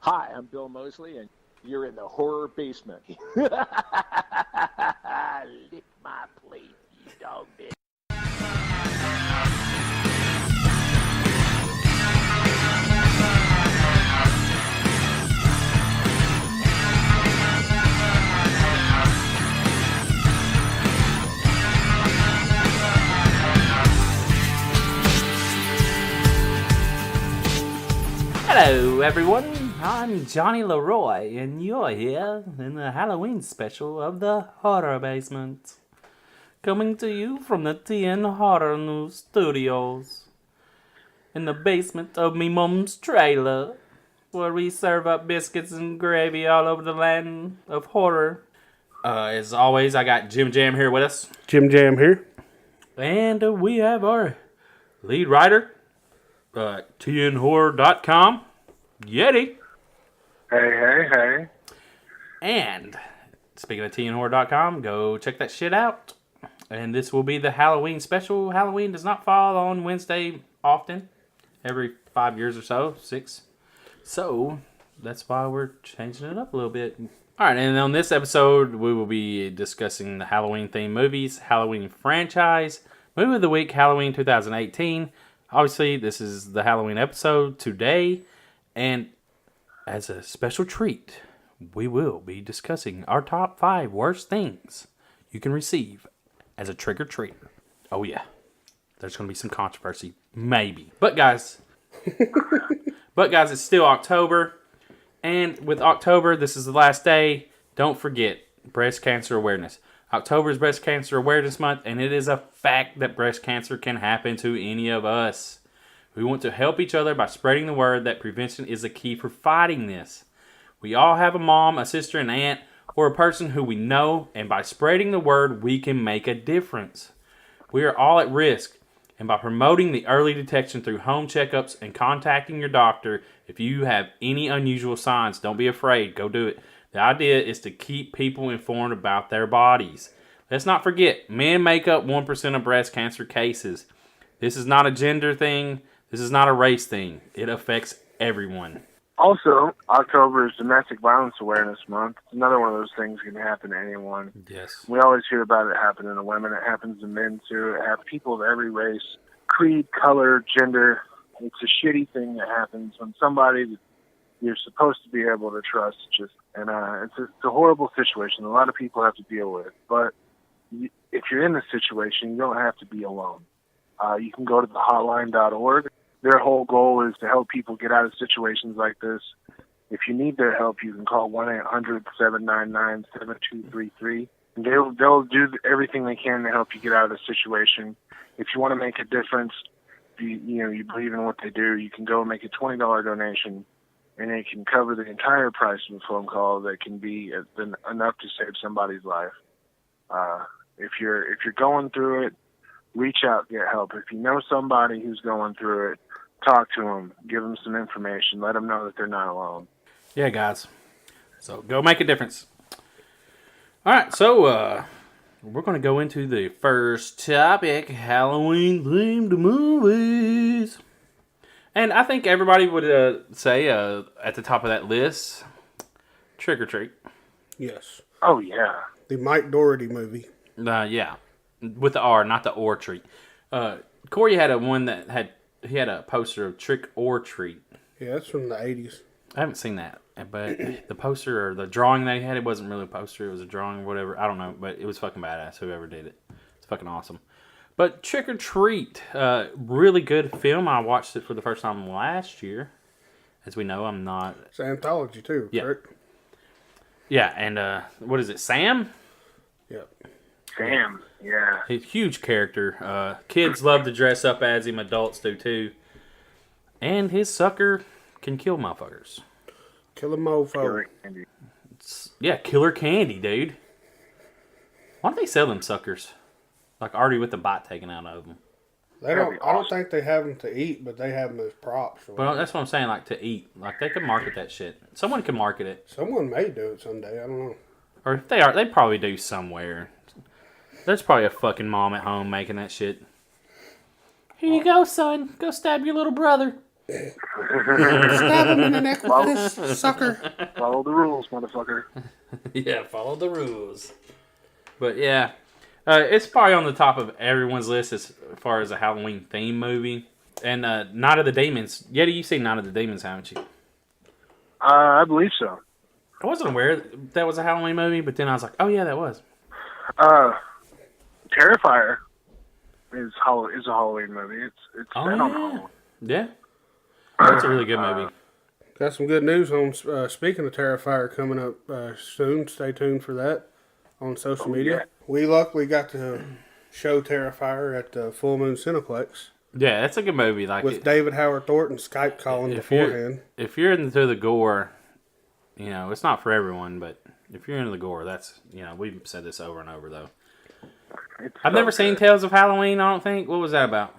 Hi, I'm Bill Mosley, and you're in the horror basement. Lick my plate, you dog bitch. Hello everyone, I'm Johnny Leroy, and you're here in the Halloween special of the Horror Basement. Coming to you from the TN Horror News Studios. In the basement of me mum's trailer, where we serve up biscuits and gravy all over the land of horror. As always, I got JimJam here with us. JimJam here. And we have our lead writer, tnhorror.com, Yeti. Hey. And speaking of tnhorror.com, go check that shit out. And this will be the Halloween special. Halloween does not fall on Wednesday often. Every 5 years or so, 6. So that's why we're changing it up a little bit. Alright, and on this episode, we will be discussing the Halloween themed movies, Halloween franchise, movie of the week, Halloween 2018. Obviously, this is the Halloween episode today. And as a special treat, we will be discussing our top 5 worst things you can receive as a trick-or-treater. Oh yeah, there's going to be some controversy, maybe. But guys, it's still October. And with October, this is the last day. Don't forget, breast cancer awareness. October is Breast Cancer Awareness Month, and it is a fact that breast cancer can happen to any of us. We want to help each other by spreading the word that prevention is the key for fighting this. We all have a mom, a sister, an aunt, or a person who we know, and by spreading the word, we can make a difference. We are all at risk, and by promoting the early detection through home checkups and contacting your doctor, if you have any unusual signs, don't be afraid, go do it. The idea is to keep people informed about their bodies. Let's not forget, men make up 1% of breast cancer cases. This is not a gender thing. This is not a race thing. It affects everyone. Also, October is Domestic Violence Awareness Month. It's another one of those things that can happen to anyone. Yes. We always hear about it happening to women. It happens to men, too. It happens to people of every race, creed, color, gender. It's a shitty thing that happens when somebody that you're supposed to be able to trust it's a horrible situation a lot of people have to deal with. But if you're in this situation, you don't have to be alone. You can go to the hotline.org. Their whole goal is to help people get out of situations like this. If you need their help, you can call 1-800-799-7233. And they'll do everything they can to help you get out of the situation. If you want to make a difference, you believe in what they do, you can go and make a $20 donation, and it can cover the entire price of a phone call that can be enough to save somebody's life. If you're going through it, reach out, get help. If you know somebody who's going through it, talk to them, give them some information, let them know that they're not alone. Yeah, guys. So go make a difference. All right, so we're going to go into the first topic, Halloween-themed movies. And I think everybody would say at the top of that list, Trick or Treat. Yes. Oh, yeah. The Mike Doherty movie. Yeah. With the R, not the or treat. Corey had one that he had a poster of Trick or Treat. Yeah, that's from the 80s. I haven't seen that, but the poster or the drawing that he had, it wasn't really a poster. It was a drawing or whatever. I don't know, but it was fucking badass, whoever did it. It's fucking awesome. But Trick or Treat, really good film. I watched it for the first time last year. As we know, I'm not... It's an anthology, too, correct? Yeah, and what is it, Sam? Yep. Sam, yeah. He's a huge character. Kids love to dress up as him. Adults do, too. And his sucker can kill motherfuckers. Kill a mofo. Killer candy. Killer candy, dude. Why don't they sell them suckers? Like already with the bite taken out of them. I don't think they have them to eat, but they have them as props. Well, that's what I'm saying, like to eat. Like they could market that shit. Someone can market it. Someone may do it someday. I don't know. Or if they probably do somewhere. There's probably a fucking mom at home making that shit. Here you go, son. Go stab your little brother. Stab him in the neck with this sucker. Follow the rules, motherfucker. Yeah, follow the rules. But yeah, it's probably on the top of everyone's list as far as a Halloween theme movie. And Night of the Demons. Yeti, you've seen Night of the Demons, haven't you? I believe so. I wasn't aware that was a Halloween movie, but then I was like, oh yeah, that was. Terrifier is a Halloween movie. It's set on Halloween. Yeah. That's a really good movie. Got some good news on speaking of Terrifier coming up soon. Stay tuned for that on social media. Yeah. We luckily got to show Terrifier at the Full Moon Cineplex. Yeah, that's a good movie. Like with David Howard Thornton Skype calling beforehand. If you're into the gore, you know, it's not for everyone, but if you're into the gore, that's, you know, we've said this over and over, though. I've never seen Tales of Halloween, I don't think. What was that about?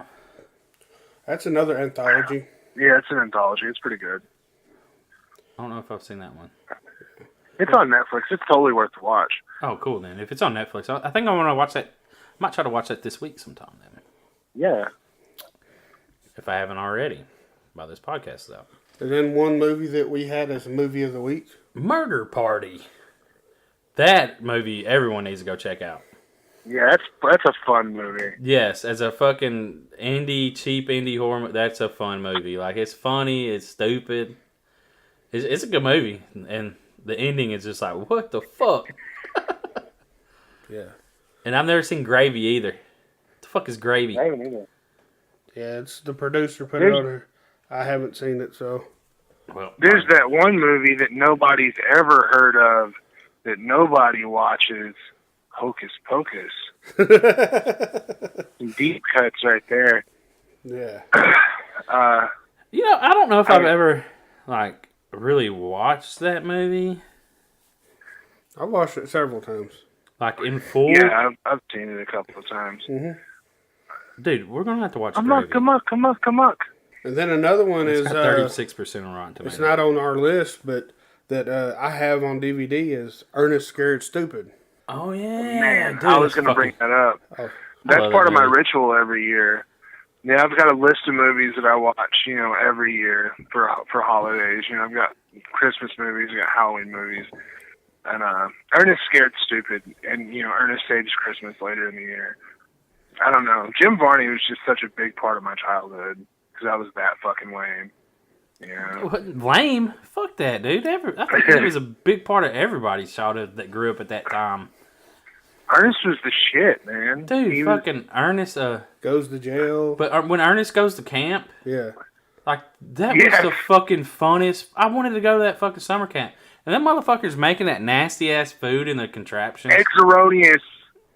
That's another anthology. Yeah, it's an anthology. It's pretty good. I don't know if I've seen that one. It's on Netflix. It's totally worth the watch. Oh, cool, then. If it's on Netflix, I think I want to watch that. I might try to watch that this week sometime, then. Yeah. If I haven't already, by this podcast, though. And then one movie that we had as a movie of the week. Murder Party. That movie, everyone needs to go check out. Yeah, that's a fun movie. Yes, as a fucking cheap indie horror, that's a fun movie. Like, it's funny, it's stupid. It's a good movie. And the ending is just like, what the fuck? Yeah. And I've never seen Gravy either. What the fuck is Gravy? I haven't either. Yeah, it's the producer put it on her. I haven't seen it, so. Well, there's that one movie that nobody's ever heard of, that nobody watches, Hocus Pocus. Some deep cuts right there. Yeah. You know, I don't know if I've ever, like, really watched that movie. I've watched it several times. Like, in full? Yeah, I've seen it a couple of times. Mm-hmm. Dude, we're going to have to watch Come on. And then another one it's is... got 36% on Rotten Tomatoes. It's not on our list, but that I have on DVD is Ernest Scared Stupid. Oh, yeah. Man, dude, I was going to bring that up. That's part of my ritual every year. Yeah, I've got a list of movies that I watch, you know, every year for holidays. You know, I've got Christmas movies, I've got Halloween movies. And Ernest Scared Stupid, and, you know, Ernest Saves Christmas later in the year. I don't know. Jim Varney was just such a big part of my childhood because I was that fucking lame. Yeah. Lame? Fuck that, dude. I think it was a big part of everybody's childhood that grew up at that time. Ernest was the shit, man. Dude, fucking Ernest. Goes to jail. But when Ernest goes to camp, yeah, like that was the fucking funnest. I wanted to go to that fucking summer camp, and them motherfuckers making that nasty ass food in the contraptions. Exeronius.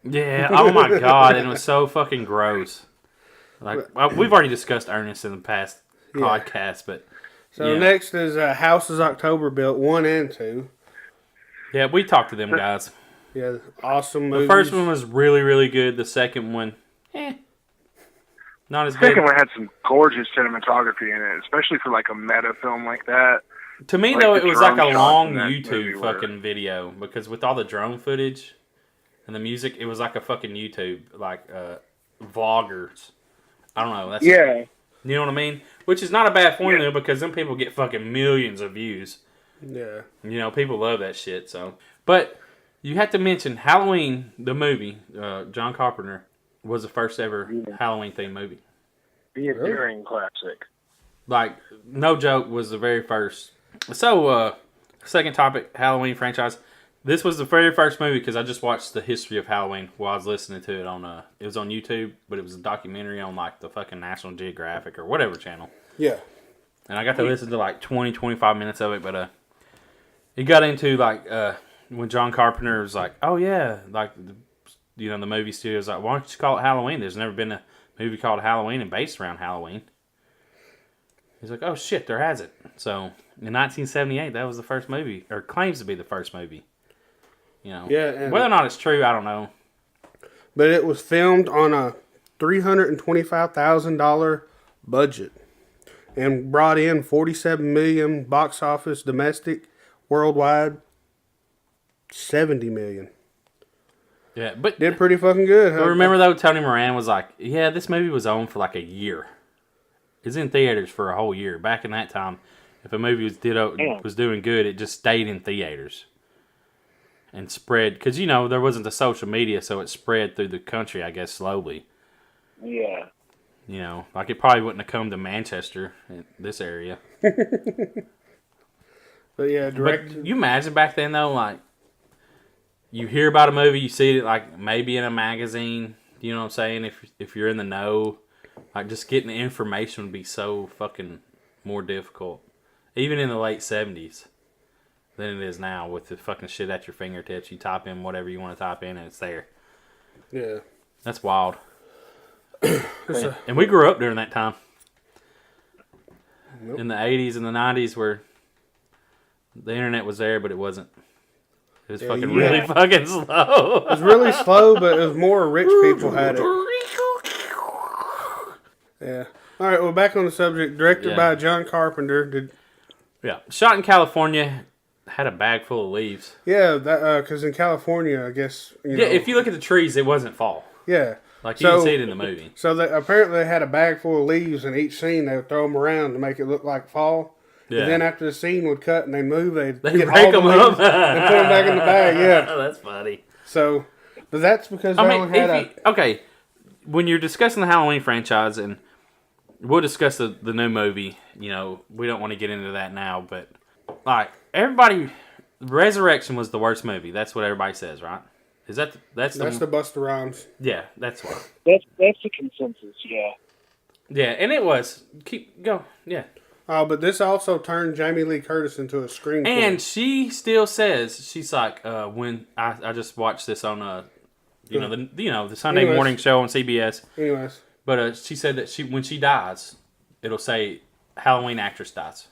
Yeah. Oh my god, and it was so fucking gross. Like we've already discussed Ernest in the past podcast, but so next is Houses October Built 1 and 2. Yeah, we talked to them guys. Yeah, awesome movies. The first one was really, really good. The second one, not as good. The second one had some gorgeous cinematography in it, especially for like a meta film like that. To me, like though, it was like a long YouTube YouTube fucking video because with all the drone footage and the music, it was like a fucking YouTube, like vloggers. I don't know. You know what I mean? Which is not a bad formula because them people get fucking millions of views. Yeah. You know, people love that shit. So, but you have to mention Halloween, the movie. John Carpenter was the first ever Halloween themed movie. The enduring classic. Like, no joke, was the very first. So, second topic, Halloween franchise. This was the very first movie because I just watched the history of Halloween while I was listening to it on. It was on YouTube, but it was a documentary on like the fucking National Geographic or whatever channel. Yeah. And I got to listen to like 20, 25 minutes of it, but it got into like when John Carpenter was like, oh yeah, like you know the movie studio's like, why don't you call it Halloween? There's never been a movie called Halloween and based around Halloween. He's like, oh shit, there hasn't. So in 1978, that was the first movie, or claims to be the first movie. You know, whether or not it's true, I don't know. But it was filmed on a $325,000 budget and brought in $47 million box office domestic, worldwide $70 million. Yeah, but did pretty fucking good. Huh? But remember though, Tony Moran was like, "Yeah, this movie was on for like a year. is in theaters for a whole year. Back in that time, if a movie was doing good, it just stayed in theaters and spread. Because, there wasn't the social media, so it spread through the country, I guess, slowly. Yeah. Like it probably wouldn't have come to Manchester, in this area. But yeah, But you imagine back then, though, like, you hear about a movie, you see it, like, maybe in a magazine, you know what I'm saying? If you're in the know, like, just getting the information would be so fucking more difficult. Even in the late 70s than it is now with the fucking shit at your fingertips. You type in whatever you want to type in and it's there. Yeah. That's wild. And we grew up during that time. Nope. In the 80s and the 90s where the internet was there, but it wasn't. It was really fucking slow. It was really slow, but it was more rich people had it. Yeah. All right, well, back on the subject. Directed by John Carpenter. Shot in California. Had a bag full of leaves. Yeah, because in California, I guess... if you look at the trees, it wasn't fall. Yeah. Like, you can see it in the movie. So, apparently they had a bag full of leaves in each scene. They would throw them around to make it look like fall. Yeah. And then after the scene would cut and they'd move, they'd break them up and put them back in the bag. Yeah. Oh, that's funny. So, but that's because okay, when you're discussing the Halloween franchise, and we'll discuss the new movie, we don't want to get into that now, but, like, Resurrection was the worst movie. That's what everybody says, right? That's the Busta Rhymes? Yeah, that's what. That's the consensus. Yeah. Yeah, and it was. Yeah. Oh, but this also turned Jamie Lee Curtis into a scream queen. And she still says, she's like, when I just watched this on the Sunday morning show on CBS. Anyways, but she said that when she dies, it'll say Halloween actress dies,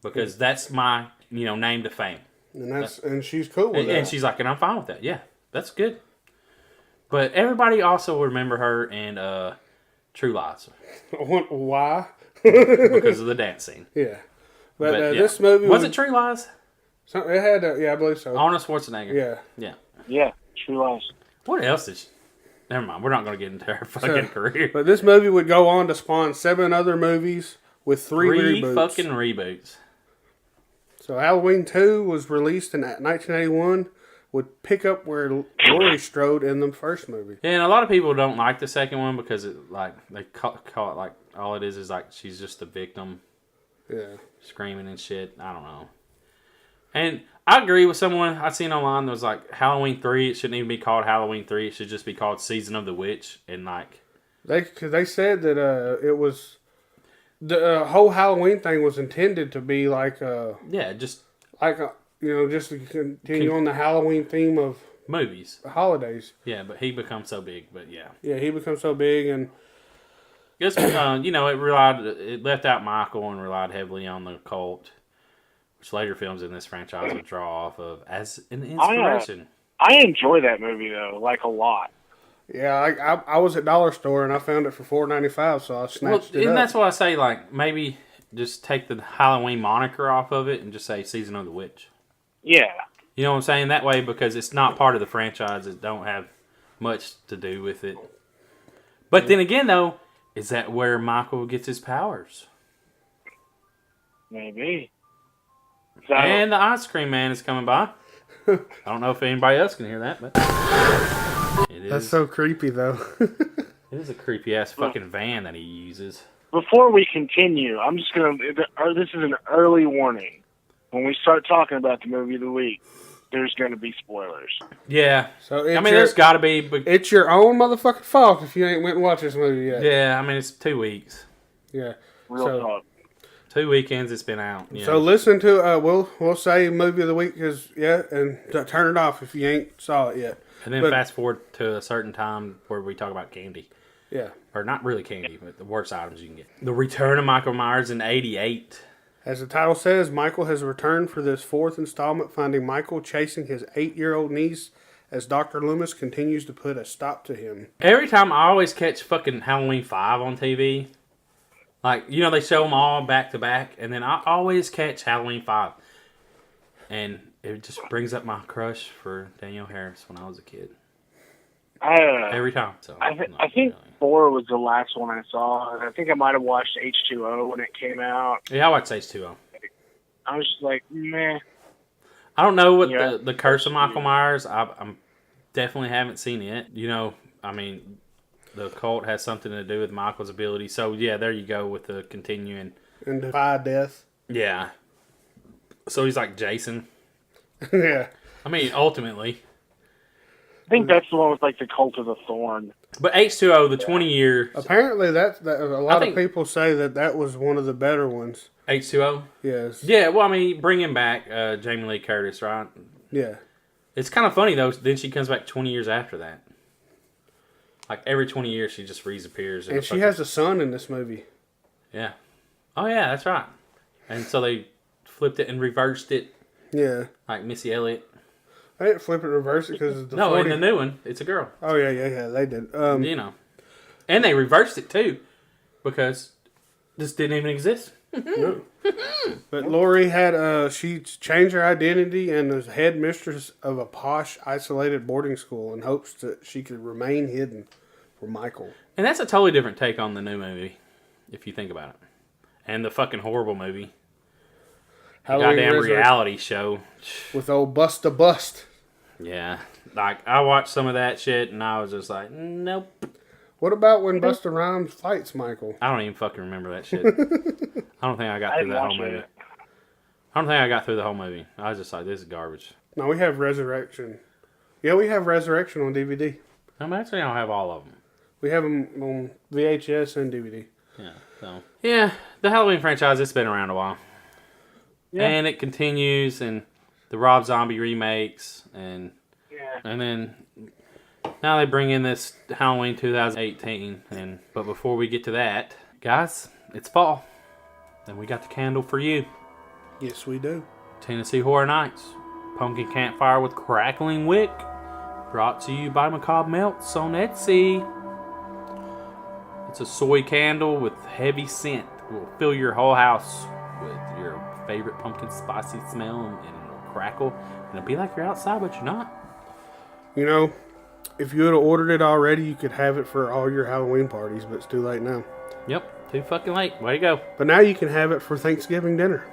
because that's my name to fame. And she's cool with that. And she's like, and I'm fine with that. Yeah, that's good. But everybody also will remember her in True Lies. Why? Because of the dance scene. Yeah. But this movie was it True Lies? It had I believe so. Arnold Schwarzenegger. Yeah. Yeah. Yeah, True Lies. What else did she... Never mind, we're not going to get into her fucking career. But this movie would go on to spawn 7 other movies with 3 reboots. 3 fucking reboots. So Halloween 2 was released in 1981, would pick up where Laurie Strode in the first movie. Yeah, and a lot of people don't like the second one because they call it like all it is like she's just the victim. Yeah. Screaming and shit. I don't know. And I agree with someone I seen online that was like, Halloween 3, it shouldn't even be called Halloween 3. It should just be called Season of the Witch. And like... They said that it was... The whole Halloween thing was intended to be like... just... Like, just to continue on the Halloween theme of... Movies. Holidays. Yeah, but he becomes so big, but yeah. Yeah, he becomes so big and... Just, it left out Michael and relied heavily on the cult, which later films in this franchise would draw off of as an inspiration. I enjoy that movie though, like a lot. Yeah, I was at Dollar Store and I found it for $4.95, so I snatched it up. And that's why I say, like, maybe just take the Halloween moniker off of it and just say Season of the Witch. Yeah. You know what I'm saying? That way, because it's not part of the franchise, it don't have much to do with it. But then again, though, is that where Michael gets his powers? Maybe. And the ice cream man is coming by. I don't know if anybody else can hear that, but it is. That's so creepy, though. It is a creepy ass fucking van that he uses. Before we continue, I'm just gonna. This is an early warning. When we start talking about the movie of the week, there's gonna be spoilers. Yeah. So there's got to be. But it's your own motherfucking fault if you ain't went and watched this movie yet. Yeah, it's 2 weeks. Yeah. Real talk. 2 weekends it's been out. So listen to we'll say movie of the week and turn it off if you ain't saw it yet. And then fast forward to a certain time where we talk about candy. Yeah. Or not really candy, but the worst items you can get. The return of Michael Myers in 88. As the title says, Michael has returned for this 4th installment, finding Michael chasing his 8-year-old niece as Dr. Loomis continues to put a stop to him. Every time I always catch fucking Halloween 5 on TV. Like, they show them all back to back, and then I always catch Halloween 5. And it just brings up my crush for Danielle Harris when I was a kid. every time. So I think 4 was the last one I saw. I think I might have watched H2O when it came out. Yeah, I watched H2O. I was just like, meh. I don't know what the Curse of Michael Myers. I'm definitely haven't seen it. You know, I mean, the cult has something to do with Michael's ability. So yeah, there you go with the continuing And defy death. Yeah. So he's like Jason. Yeah. I mean, ultimately. I think that's the one with like the Cult of the Thorn. But H2O, the 20 years. Apparently, that a lot of people say that was one of the better ones. H2O? Yes. Yeah, well, I mean, bring him back, Jamie Lee Curtis, right? Yeah. It's kind of funny, though. Then she comes back 20 years after that. Like, every 20 years, she just reappears. And she has a son in this movie. Yeah. Oh, yeah, that's right. And so they flipped it and reversed it. Yeah. Like Missy Elliott. I didn't flip it and reverse it because the No, in the new one, it's a girl. Oh, yeah, they did. You know. And they reversed it, too. Because this didn't even exist. No. But Lori had, she changed her identity and is head mistress of a posh, isolated boarding school in hopes that she could remain hidden from Michael. And that's a totally different take on the new movie, if you think about it. And the fucking horrible movie. Goddamn reality show. With old Busta Bust. Yeah. Like, I watched some of that shit and I was just like, nope. What about when Busta Rhymes fights Michael? I don't even fucking remember that shit. I don't think I got through that whole movie. I don't think I got through the whole movie. I was just like, this is garbage. No, we have Resurrection. Yeah, we have Resurrection on DVD. Actually, I don't have all of them. We have them on VHS and DVD. Yeah, so. Yeah, the Halloween franchise, it's been around a while. Yeah. And it continues, and the Rob Zombie remakes, and then now they bring in this Halloween 2018. But before we get to that, guys, it's fall. And we got the candle for you. Yes, we do. Tennessee Horror Nights. Pumpkin Campfire with Crackling Wick. Brought to you by Macabre Melts on Etsy. It's a soy candle with heavy scent. It will fill your whole house with your favorite pumpkin spicy smell, and it'll crackle. And it'll be like you're outside, but you're not. You know, if you had ordered it already, you could have it for all your Halloween parties, but it's too late now. Yep, too fucking late. Way to go. But now you can have it for Thanksgiving dinner.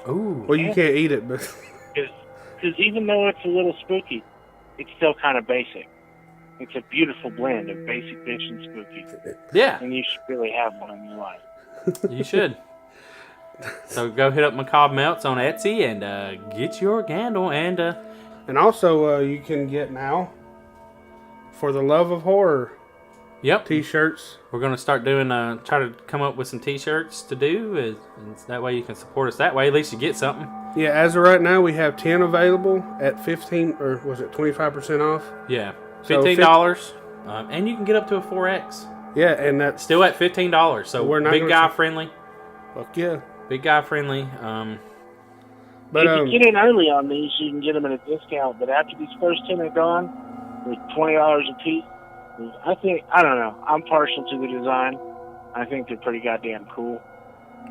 Ooh. Well, you can't eat it, but... Because even though it's a little spooky, it's still kind of basic. It's a beautiful blend of basic, bitch, and spooky. Yeah. And you should really have one in your life. You should. So go hit up Macabre Melts on Etsy and get your candle. And also, you can get now, For the Love of Horror, t-shirts. We're going to start doing, try to come up with some t-shirts to do. And that way you can support us that way. At least you get something. Yeah, as of right now, we have 10 available at 15, or was it 25% off? Yeah, $15. And you can get up to a 4X. Yeah, and that's... Still at $15. So we're not big guy friendly. Fuck yeah. Big guy friendly. But if you get in early on these, you can get them at a discount. But after these first 10 are gone, they're $20 a piece. I don't know. I'm partial to the design. I think they're pretty goddamn cool.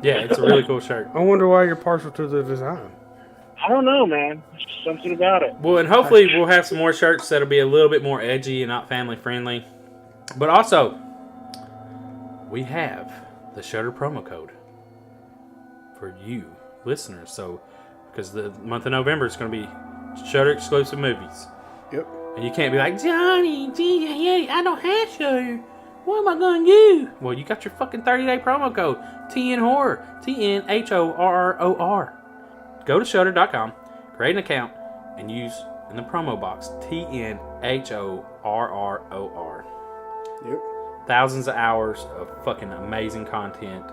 Yeah, it's a really cool shirt. I wonder why you're partial to the design. I don't know, man. There's just something about it. Well, and hopefully we'll have some more shirts that'll be a little bit more edgy and not family friendly. But also, we have the Shudder promo code for you listeners. So, because the month of November is going to be Shudder exclusive movies. Yep. And you can't be like, Johnny, gee, I don't have Shudder. What am I going to do? Well, you got your fucking 30-day promo code. TN Horror. TNHORROR. Go to Shudder.com, create an account, and use in the promo box TNHORROR. Yep. Thousands of hours of fucking amazing content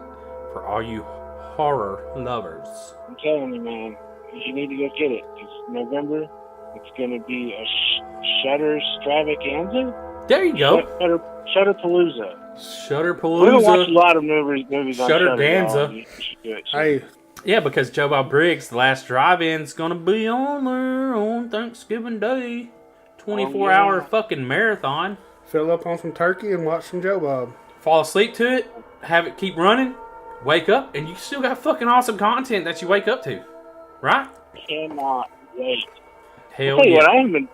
for all you horror lovers. I'm telling you, man, you need to go get it. It's November. It's going to be a Shudder Stravaganza. There you go. Shudderpalooza. Shudderpalooza. We're going to watch a lot of movies on Shudderganza. Hey. Yeah, because Joe Bob Briggs, the last drive-in's going to be on there on Thanksgiving Day. 24-hour fucking marathon. Fill up on some turkey and watch some Joe Bob. Fall asleep to it, have it keep running, wake up, and you still got fucking awesome content that you wake up to. Right? Cannot wait. Hell I'll tell you yeah. what, I haven't been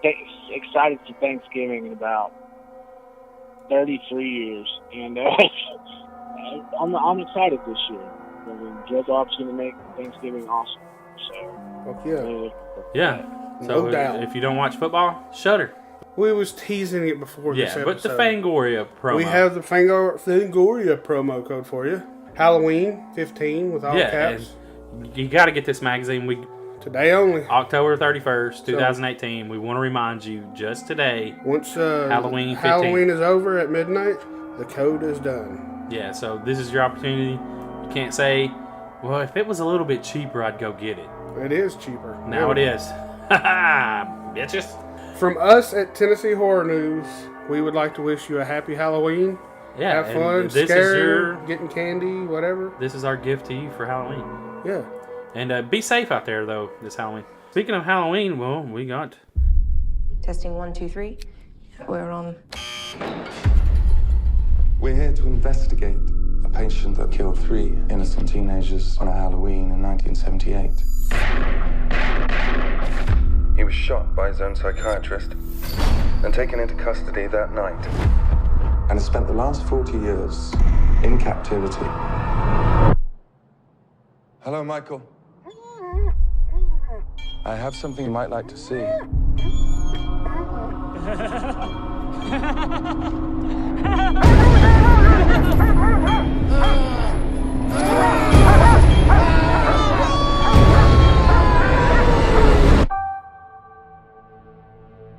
excited for Thanksgiving in about 33 years, and I'm excited this year. I mean, Joe Bob's going to make Thanksgiving awesome. So, Fuck yeah. Yeah. So No doubt. if you don't watch football, Shudder. We was teasing it before this Yeah, episode. but the Fangoria promo. We have the Fangoria promo code for you. Halloween 15 with all caps. And you got to get this magazine. Today only. October 31st, 2018. We want to remind you just today. Once Halloween 15. Halloween is over at midnight, the code is done. Yeah, so this is your opportunity. You can't say, well, if it was a little bit cheaper, I'd go get it. It is cheaper. Now it is. Ha bitches. From us at Tennessee Horror News, we would like to wish you a happy Halloween. Yeah, have fun, scare, getting candy, whatever. This is our gift to you for Halloween. Yeah. And be safe out there, though, this Halloween. Speaking of Halloween, well, we got... Testing 1, 2, 3. We're on. We're here to investigate a patient that killed 3 innocent teenagers on a Halloween in 1978. He was shot by his own psychiatrist and taken into custody that night, and has spent the last 40 years in captivity. Hello, Michael. I have something you might like to see.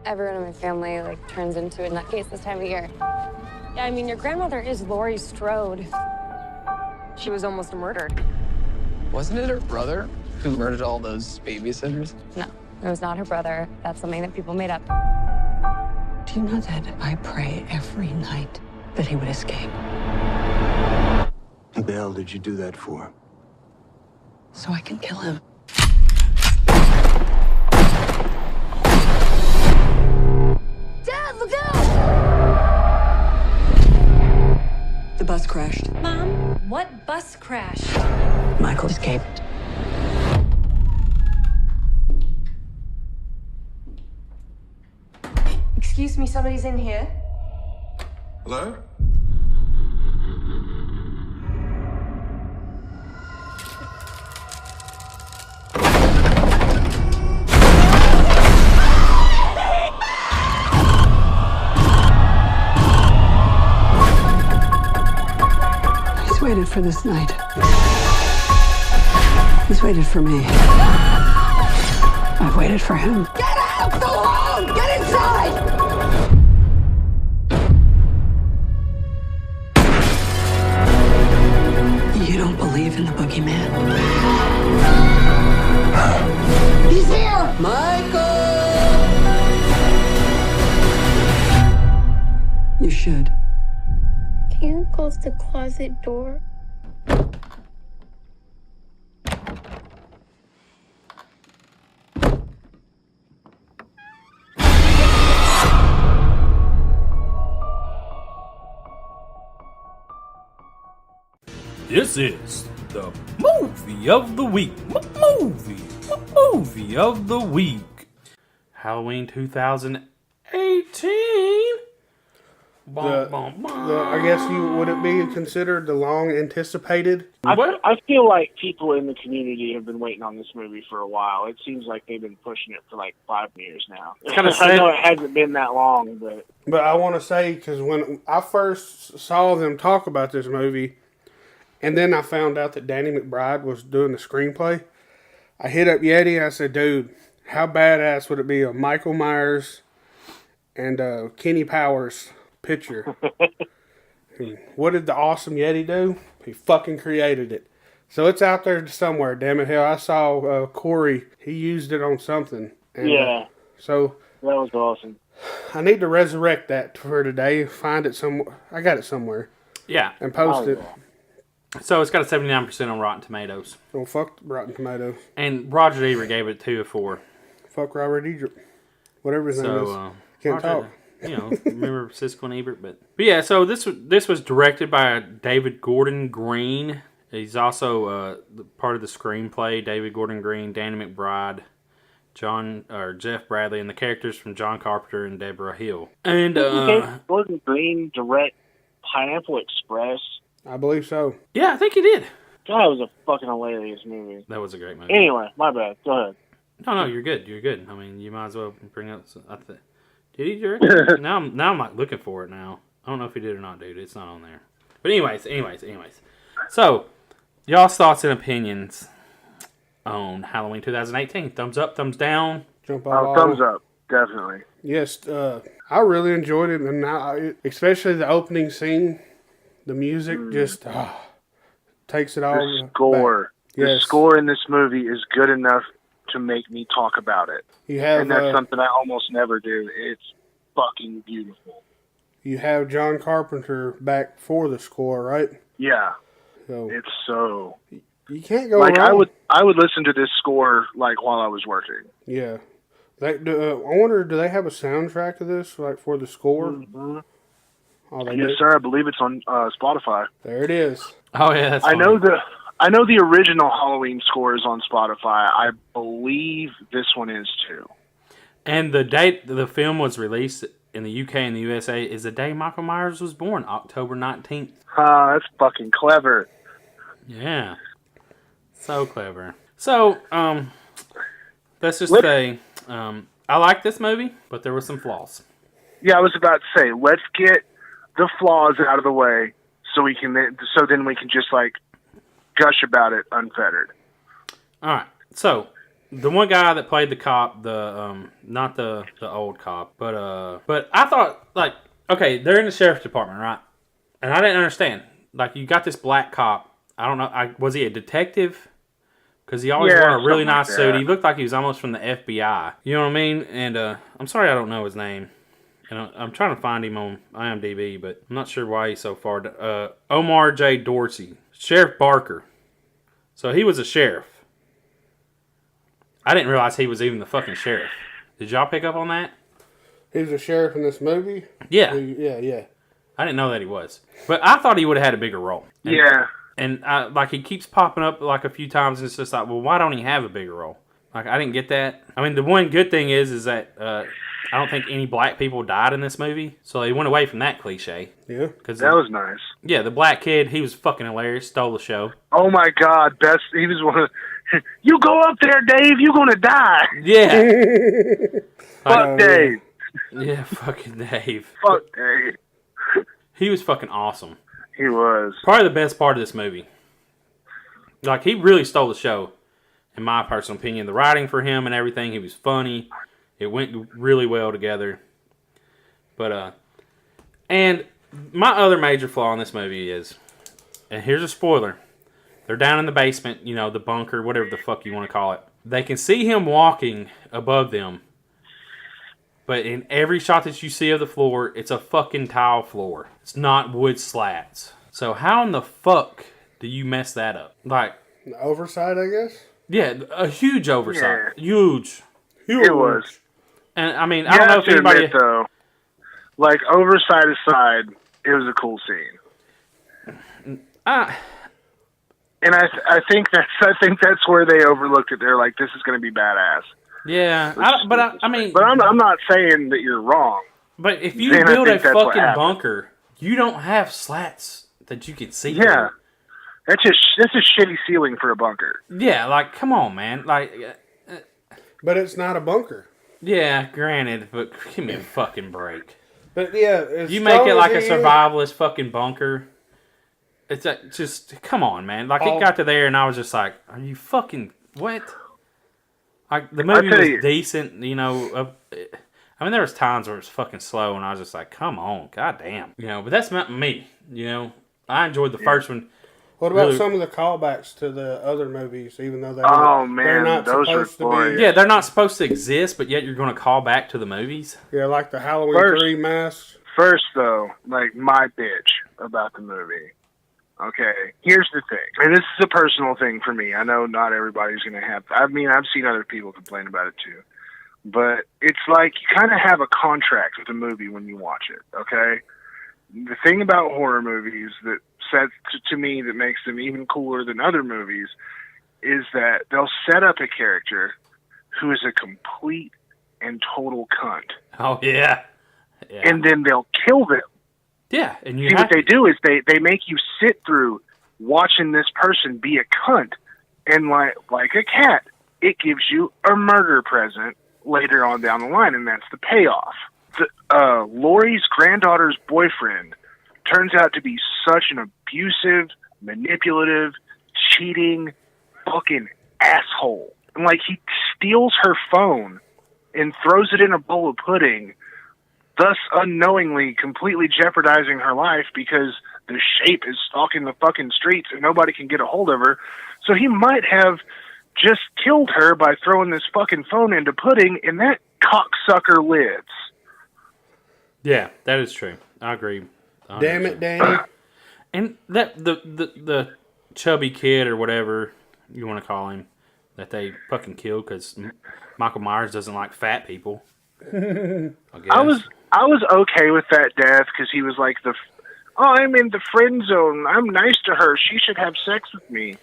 Everyone in my family turns into a nutcase this time of year. Yeah, I mean, your grandmother is Laurie Strode. She was almost murdered. Wasn't it her brother who murdered all those babysitters? No, it was not her brother. That's something that people made up. Do you know that I pray every night that he would escape? What the hell did you do that for? So I can kill him. Dad, look out! The bus crashed. Mom, what bus crash? Michael escaped. Excuse me, somebody's in here. Hello? He's waited for this night. He's waited for me. I've waited for him. Get out the room! Get inside! You don't believe in the boogeyman? He's here! Michael! You should. Can you close the closet door? This is the movie of the week. Movie of the week. Halloween 2018. I guess would it be considered the long anticipated? I feel like people in the community have been waiting on this movie for a while. It seems like they've been pushing it for 5 years now. I know it hasn't been that long, but I want to say, because when I first saw them talk about this movie, and then I found out that Danny McBride was doing the screenplay, I hit up Yeti and I said, dude, how badass would it be a Michael Myers and Kenny Powers picture? What did the awesome Yeti do? He fucking created it. So it's out there somewhere, damn it. Hell, I saw Corey, he used it on something. And, yeah. So that was awesome. I need to resurrect that for today. Find it somewhere. I got it somewhere. Yeah. And post it. So it's got a 79% on Rotten Tomatoes. Oh, fuck Rotten Tomatoes. And Roger Ebert gave it 2 of 4. Fuck Robert Ebert. Whatever his name is. Can't Roger, talk. Remember Siskel and Ebert. But yeah, so this was directed by David Gordon Green. He's also part of the screenplay. David Gordon Green, Danny McBride, Jeff Bradley, and the characters from John Carpenter and Deborah Hill. And Gordon Green direct Pineapple Express? I believe so. Yeah, I think he did. God, it was a fucking hilarious movie. That was a great movie. Anyway, my bad. Go ahead. No, you're good. You're good. I mean, you might as well bring up. Did he direct it? now I'm not looking for it now. I don't know if he did or not, dude. It's not on there. But anyways. So, y'all's thoughts and opinions on Halloween 2018. Thumbs up, thumbs down. Jump up. Thumbs up, definitely. Yes, I really enjoyed it, and now, especially the opening scene, the music just takes it all. The score, the score in this movie is good enough to make me talk about it. And that's something I almost never do. It's fucking beautiful. You have John Carpenter back for the score, right? Yeah. So it's so. You can't go wrong. I would listen to this score while I was working. Yeah. I wonder, do they have a soundtrack to this, for the score? Mm-hmm. Oh, yes, sir. I believe it's on Spotify. There it is. Oh yeah, that's I know the original Halloween score is on Spotify. I believe this one is too. And the date the film was released in the UK and the USA is the day Michael Myers was born, October 19th. That's fucking clever. Yeah. So clever. So, let's just say, I like this movie, but there were some flaws. Yeah, I was about to say, let's get the flaws out of the way so then we can just gush about it unfettered. All right. So, the one guy that played the cop, not the old cop, but I thought, okay, they're in the sheriff's department, right? And I didn't understand. You got this black cop. I don't know. Was he a detective? Because he always wore a really nice suit. He looked like he was almost from the FBI. You know what I mean? And I'm sorry I don't know his name. And I'm trying to find him on IMDb, but I'm not sure why he's so far. Omar J. Dorsey. Sheriff Barker. So he was a sheriff. I didn't realize he was even the fucking sheriff. Did y'all pick up on that? He was a sheriff in this movie? Yeah. Yeah. I didn't know that he was. But I thought he would have had a bigger role. And he keeps popping up a few times, and it's just well, why don't he have a bigger role? I didn't get that. I mean, the one good thing is that I don't think any black people died in this movie, so they went away from that cliche. Yeah. That was nice. Yeah, the black kid, he was fucking hilarious, stole the show. Oh my God, he was one of you go up there, Dave, you're gonna die. Yeah. Fuck Dave. Yeah, fucking Dave. Fuck Dave. He was fucking awesome. He was. Probably the best part of this movie. He really stole the show, in my personal opinion. The writing for him and everything, he was funny. It went really well together. But, and my other major flaw in this movie is, and here's a spoiler, they're down in the basement, the bunker, whatever the fuck you want to call it. They can see him walking above them, but in every shot that you see of the floor, it's a fucking tile floor. It's not wood slats. So how in the fuck do you mess that up? The oversight, I guess? Yeah, a huge oversight. Yeah. Huge. It was. And I mean, I don't know if anybody... admit, though, oversight aside, it was a cool scene. And I think that's where they overlooked it. They're like, this is going to be badass. Yeah, but I'm not saying that you're wrong. But if you build a fucking bunker, you don't have slats that you can see. Yeah, that's a shitty ceiling for a bunker. Yeah, come on, man, But it's not a bunker. Yeah, granted, but give me a fucking break. But yeah, you make it like a survivalist fucking bunker. It's just come on, man. It got to there, and I was just like, "Are you fucking what?" The movie was decent, I mean, there was times where it was fucking slow, and I was just like, "Come on, goddamn," But that's not me, I enjoyed the first one. What about some of the callbacks to the other movies, even though they're not those supposed to boring. be? Yeah, they're not supposed to exist, but yet you're going to call back to the movies. Yeah, like the Halloween 3 masks. First, though, my bitch about the movie. Okay, here's the thing, and this is a personal thing for me. I know not everybody's going to have... I've seen other people complain about it, too. But it's you kind of have a contract with a movie when you watch it, okay? The thing about horror movies that says to me that makes them even cooler than other movies is that they'll set up a character, who is a complete and total cunt. Oh, yeah. And then they'll kill them. Yeah. And you see, what they do is they make you sit through watching this person be a cunt. And like a cat, it gives you a murder present later on down the line, and that's the payoff. Lori's granddaughter's boyfriend turns out to be such an abusive, manipulative, cheating, fucking asshole. And he steals her phone and throws it in a bowl of pudding, thus unknowingly completely jeopardizing her life because the Shape is stalking the fucking streets and nobody can get a hold of her. So he might have just killed her by throwing this fucking phone into pudding, and that cocksucker lives. Yeah, that is true. I agree. 100%. Damn it, Danny. And that the chubby kid or whatever you want to call him that they fucking killed because Michael Myers doesn't like fat people. I was okay with that death because he was like I'm in the friend zone. I'm nice to her. She should have sex with me.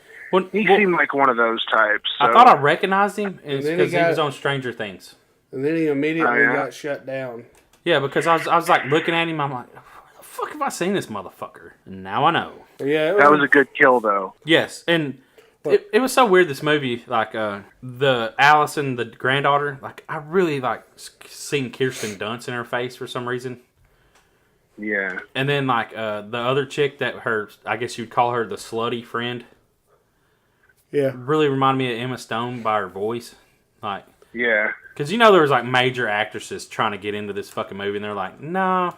He seemed like one of those types. So. I thought I recognized him because he was on Stranger Things. And then he immediately got shut down. Yeah, because I was like looking at him. I'm like, where the fuck have I seen this motherfucker? And now I know. Yeah, that was a good kill though. Yes, and it was so weird. This movie, the Allison, the granddaughter, I really seen Kirsten Dunst in her face for some reason. Yeah. And then the other chick that I guess you'd call her the slutty friend. Yeah. Really reminded me of Emma Stone by her voice. Yeah. Because there was major actresses trying to get into this fucking movie, and they're like, no.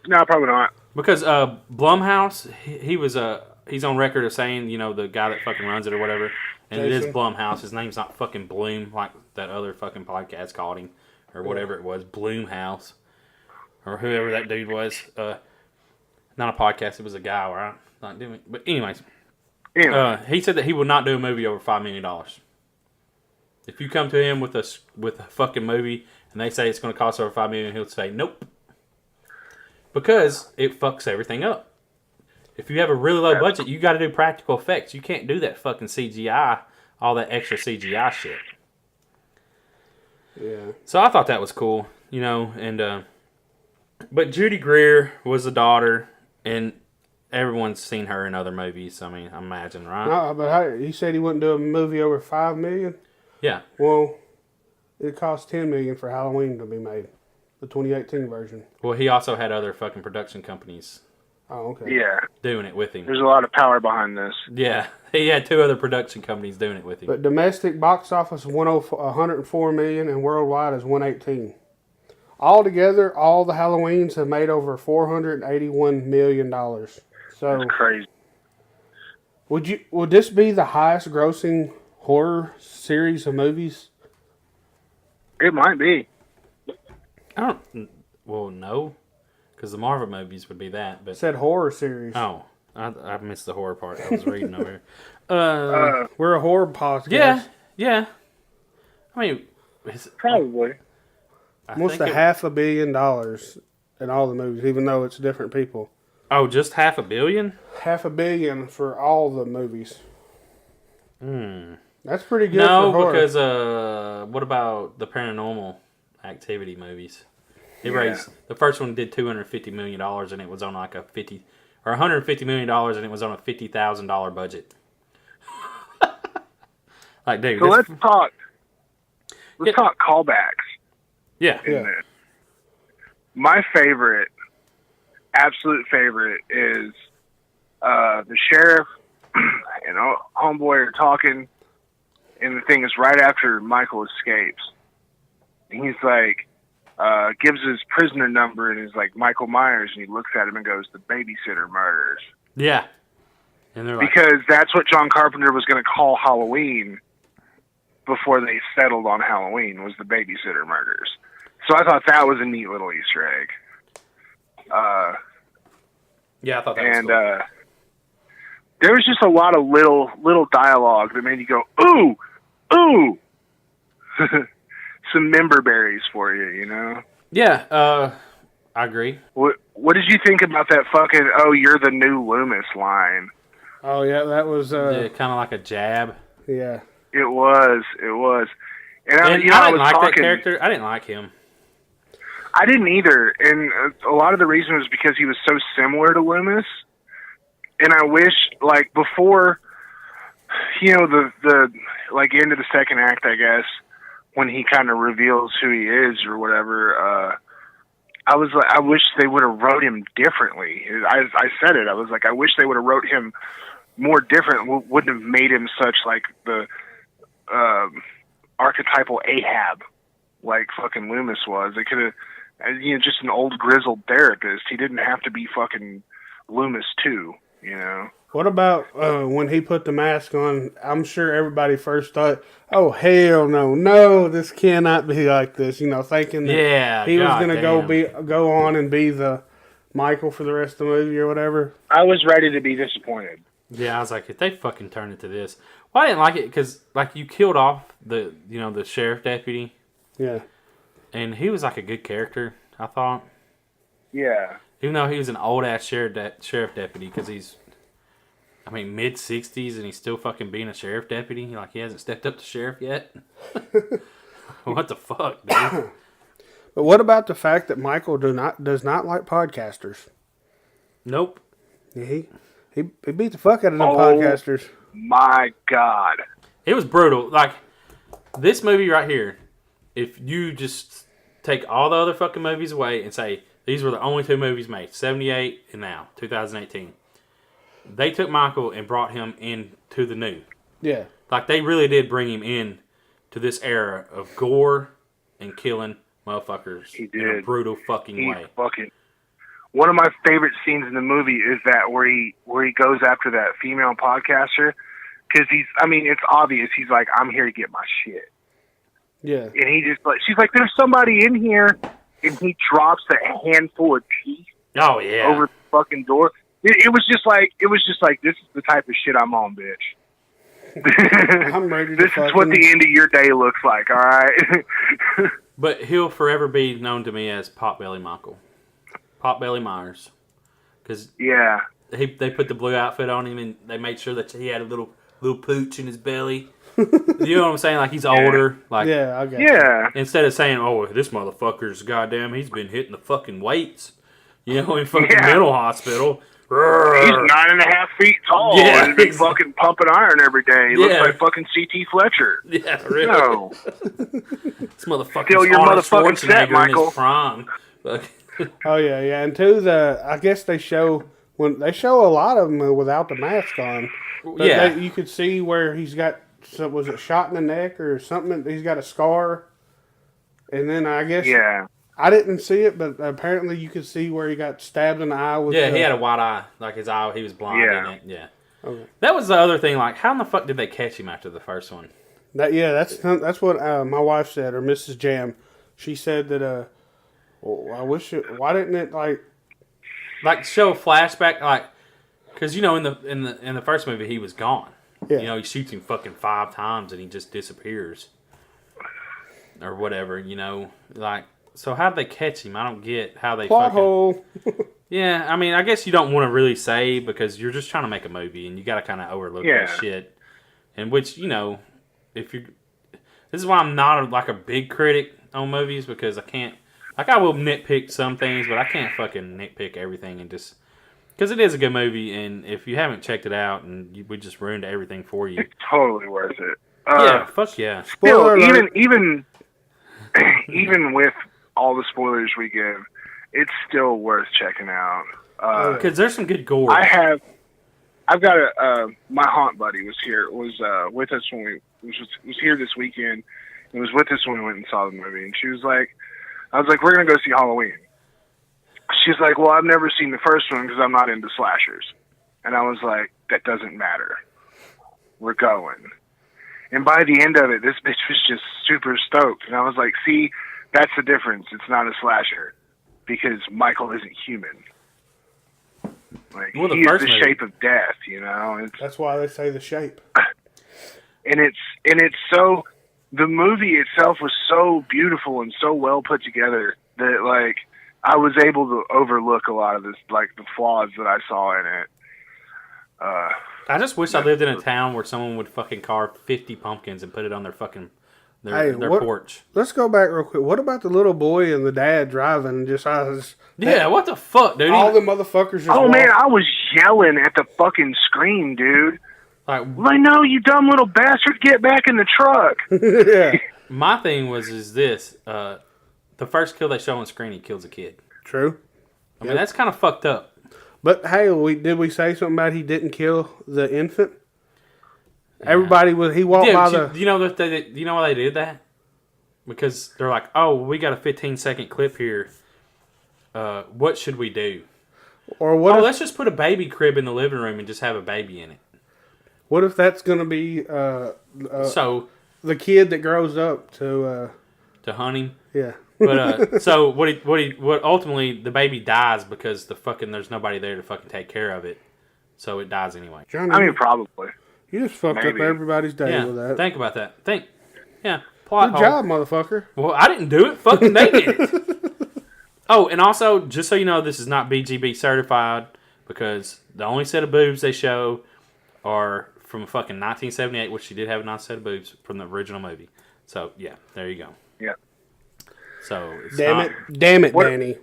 No, probably not. Because Blumhouse, he's on record of saying, the guy that fucking runs it or whatever, and Jason. It is Blumhouse. His name's not fucking Bloom like that other fucking podcast called him, or whatever it was, Bloomhouse, or whoever that dude was. Not a podcast, it was a guy, right? Not doing. But anyways. He said that he would not do a movie over $5 million. If you come to him with a fucking movie and they say it's going to cost over $5 million, he'll say nope, because it fucks everything up. If you have a really low budget, you got to do practical effects. You can't do that fucking CGI, all that extra CGI shit. Yeah. So I thought that was cool, and but Judy Greer was the daughter, and everyone's seen her in other movies. I mean, I imagine, right? No, but he said he wouldn't do a movie over $5 million. Yeah. Well, it cost $10 million for Halloween to be made, the 2018 version. Well, he also had other fucking production companies. Oh, okay. Yeah. Doing it with him. There's a lot of power behind this. Yeah, he had 2 other production companies doing it with him. But domestic box office $104 million, and worldwide is $118. Altogether, all the Halloweens have made over $481 million. So that's crazy. Would this be the highest grossing horror series of movies? It might be. No, because the Marvel movies would be that. But it said horror series. Oh, I missed the horror part. I was reading over here. We're a horror podcast. Yeah. I mean, probably. Almost $500 million in all the movies, even though it's different people. Oh, just $500 million? $500 million for all the movies. That's pretty good. No, for horror. because what about the Paranormal Activity movies? It raised, the first one did $250 million, and it was on $150 million, and it was on a $50,000 budget. Dude. So let's talk callbacks. Yeah. My favorite, absolute favorite, is the sheriff and homeboy are talking, and the thing is right after Michael escapes. And he's like, gives his prisoner number, and he's like, Michael Myers, and he looks at him and goes, the babysitter murders. Yeah. And they're because that's what John Carpenter was going to call Halloween before they settled on Halloween, was the babysitter murders. So I thought that was a neat little Easter egg. Yeah, I thought that was cool. There was just a lot of little dialogue that made you go, ooh, ooh. Some member berries for you, Yeah, I agree. What did you think about that fucking, oh, you're the new Loomis line? Oh, yeah, that was... kind of like a jab. Yeah. It was. And I was didn't like talking, that character. I didn't like him. I didn't either, and a lot of the reason was because he was so similar to Loomis. And I wish, like, before, the like end of the second act, I guess, when he kind of reveals who he is or whatever, I was like, I wish they would have wrote him differently. I said it. I was like, I wish they would have wrote him more different. Wouldn't have made him such like the archetypal Ahab, like fucking Loomis was. They could have, just an old grizzled therapist. He didn't have to be fucking Loomis too. What about when he put the mask on? I'm sure everybody first thought, "Oh hell no, this cannot be like this." Thinking that he was going to go on and be the Michael for the rest of the movie or whatever. I was ready to be disappointed. Yeah, I was like, if they fucking turn it to this, well, I didn't like it because like you killed off the the sheriff deputy. Yeah, and he was like a good character, I thought. Yeah, even though he was an old ass sheriff deputy because he's. Mid-60s and he's still fucking being a sheriff deputy. Like, he hasn't stepped up to sheriff yet. What the fuck, dude? But what about the fact that Michael does not like podcasters? Nope. Yeah, he beat the fuck out of them podcasters. My God. It was brutal. Like, this movie right here, if you just take all the other fucking movies away and say, these were the only two movies made, 78 and now, 2018. They took Michael and brought him into the new. Yeah. Like, they really did bring him in to this era of gore and killing motherfuckers in a brutal fucking way. One of my favorite scenes in the movie is that where he goes after that female podcaster. Because it's obvious. He's like, I'm here to get my shit. Yeah. And he just she's like, there's somebody in here. And he drops that handful of teeth. Oh, yeah. Over the fucking door. It was just like, this is the type of shit I'm on, bitch. I'm ready to This is what the end of your day looks like, all right? But he'll forever be known to me as Potbelly Michael. Potbelly Myers. Because they put the blue outfit on him and they made sure that he had a little pooch in his belly. You know what I'm saying? Like, he's older. Like, yeah, I got it. Instead of saying, oh, this motherfucker's goddamn, he's been hitting the fucking weights. In fucking mental hospital. He's 9.5 feet tall and be fucking pumping iron every day. He looks like fucking C.T. Fletcher. Yeah, really. No. This motherfucker's Still your motherfucking set, Michael. In his prime. Oh yeah. And two, I guess they show a lot of them without the mask on. But you could see where he's got was it shot in the neck or something? He's got a scar, and then I guess I didn't see it, but apparently you could see where he got stabbed in the eye. With he had a white eye. Like, his eye, he was blind in it. Yeah. Okay. That was the other thing. Like, how in the fuck did they catch him after the first one? That's what my wife said, or Mrs. Jam. She said that, why didn't it, like show flashback, like, because, in the first movie, he was gone. Yeah. He shoots him fucking 5 times and he just disappears. Or whatever, like... So how'd they catch him? I don't get how they plot hole. Yeah, I guess you don't want to really say because you're just trying to make a movie and you got to kind of overlook that shit. And which, if you, this is why I'm not a big critic on movies because I can't. Like, I will nitpick some things, but I can't fucking nitpick everything and just because it is a good movie. And if you haven't checked it out and we just ruined everything for you, it's totally worth it. Yeah, fuck yeah. Still, even with all the spoilers we give, it's still worth checking out. Because there's some good gore. I've got my haunt buddy was with us when was here this weekend and was with us when we went and saw the movie. And she was like, I was like, we're going to go see Halloween. She's like, well, I've never seen the first one because I'm not into slashers. And I was like, that doesn't matter. We're going. And by the end of it, this bitch was just super stoked. And I was like, see, that's the difference. It's not a slasher because Michael isn't human. Like, he is the shape of death, That's why they say the shape. And it's so, the movie itself was so beautiful and so well put together that, like, I was able to overlook a lot of this, like, the flaws that I saw in it. I just wish I lived in a town where someone would fucking carve 50 pumpkins and put it on their fucking their porch. Let's go back real quick. What about the little boy and the dad driving and just what the fuck, dude? All the motherfuckers just man, I was yelling at the fucking screen, dude. Like, I know, you dumb little bastard, get back in the truck. Yeah. My thing is this. The first kill they show on screen, he kills a kid. True. I mean, that's kind of fucked up. But hey, did we say something about he didn't kill the infant? Yeah. Everybody he walked by the. You know why they did that? Because they're like, oh, we got a 15-second clip here. What should we do? Or what? Let's just put a baby crib in the living room and just have a baby in it. What if that's gonna be so the kid that grows up to hunt him? Yeah. But so what ultimately the baby dies because there's nobody there to fucking take care of it, so it dies anyway. Jonny, I mean, probably. You just fucked up everybody's day with that. Think about that. Plot Good job, motherfucker. Well, I didn't do it. Fucking they did. Oh, and also, just so you know, this is not BGB certified because the only set of boobs they show are from fucking 1978, which she did have a nice set of boobs from the original movie. So yeah, there you go. Yeah. So it's damn it, Danny.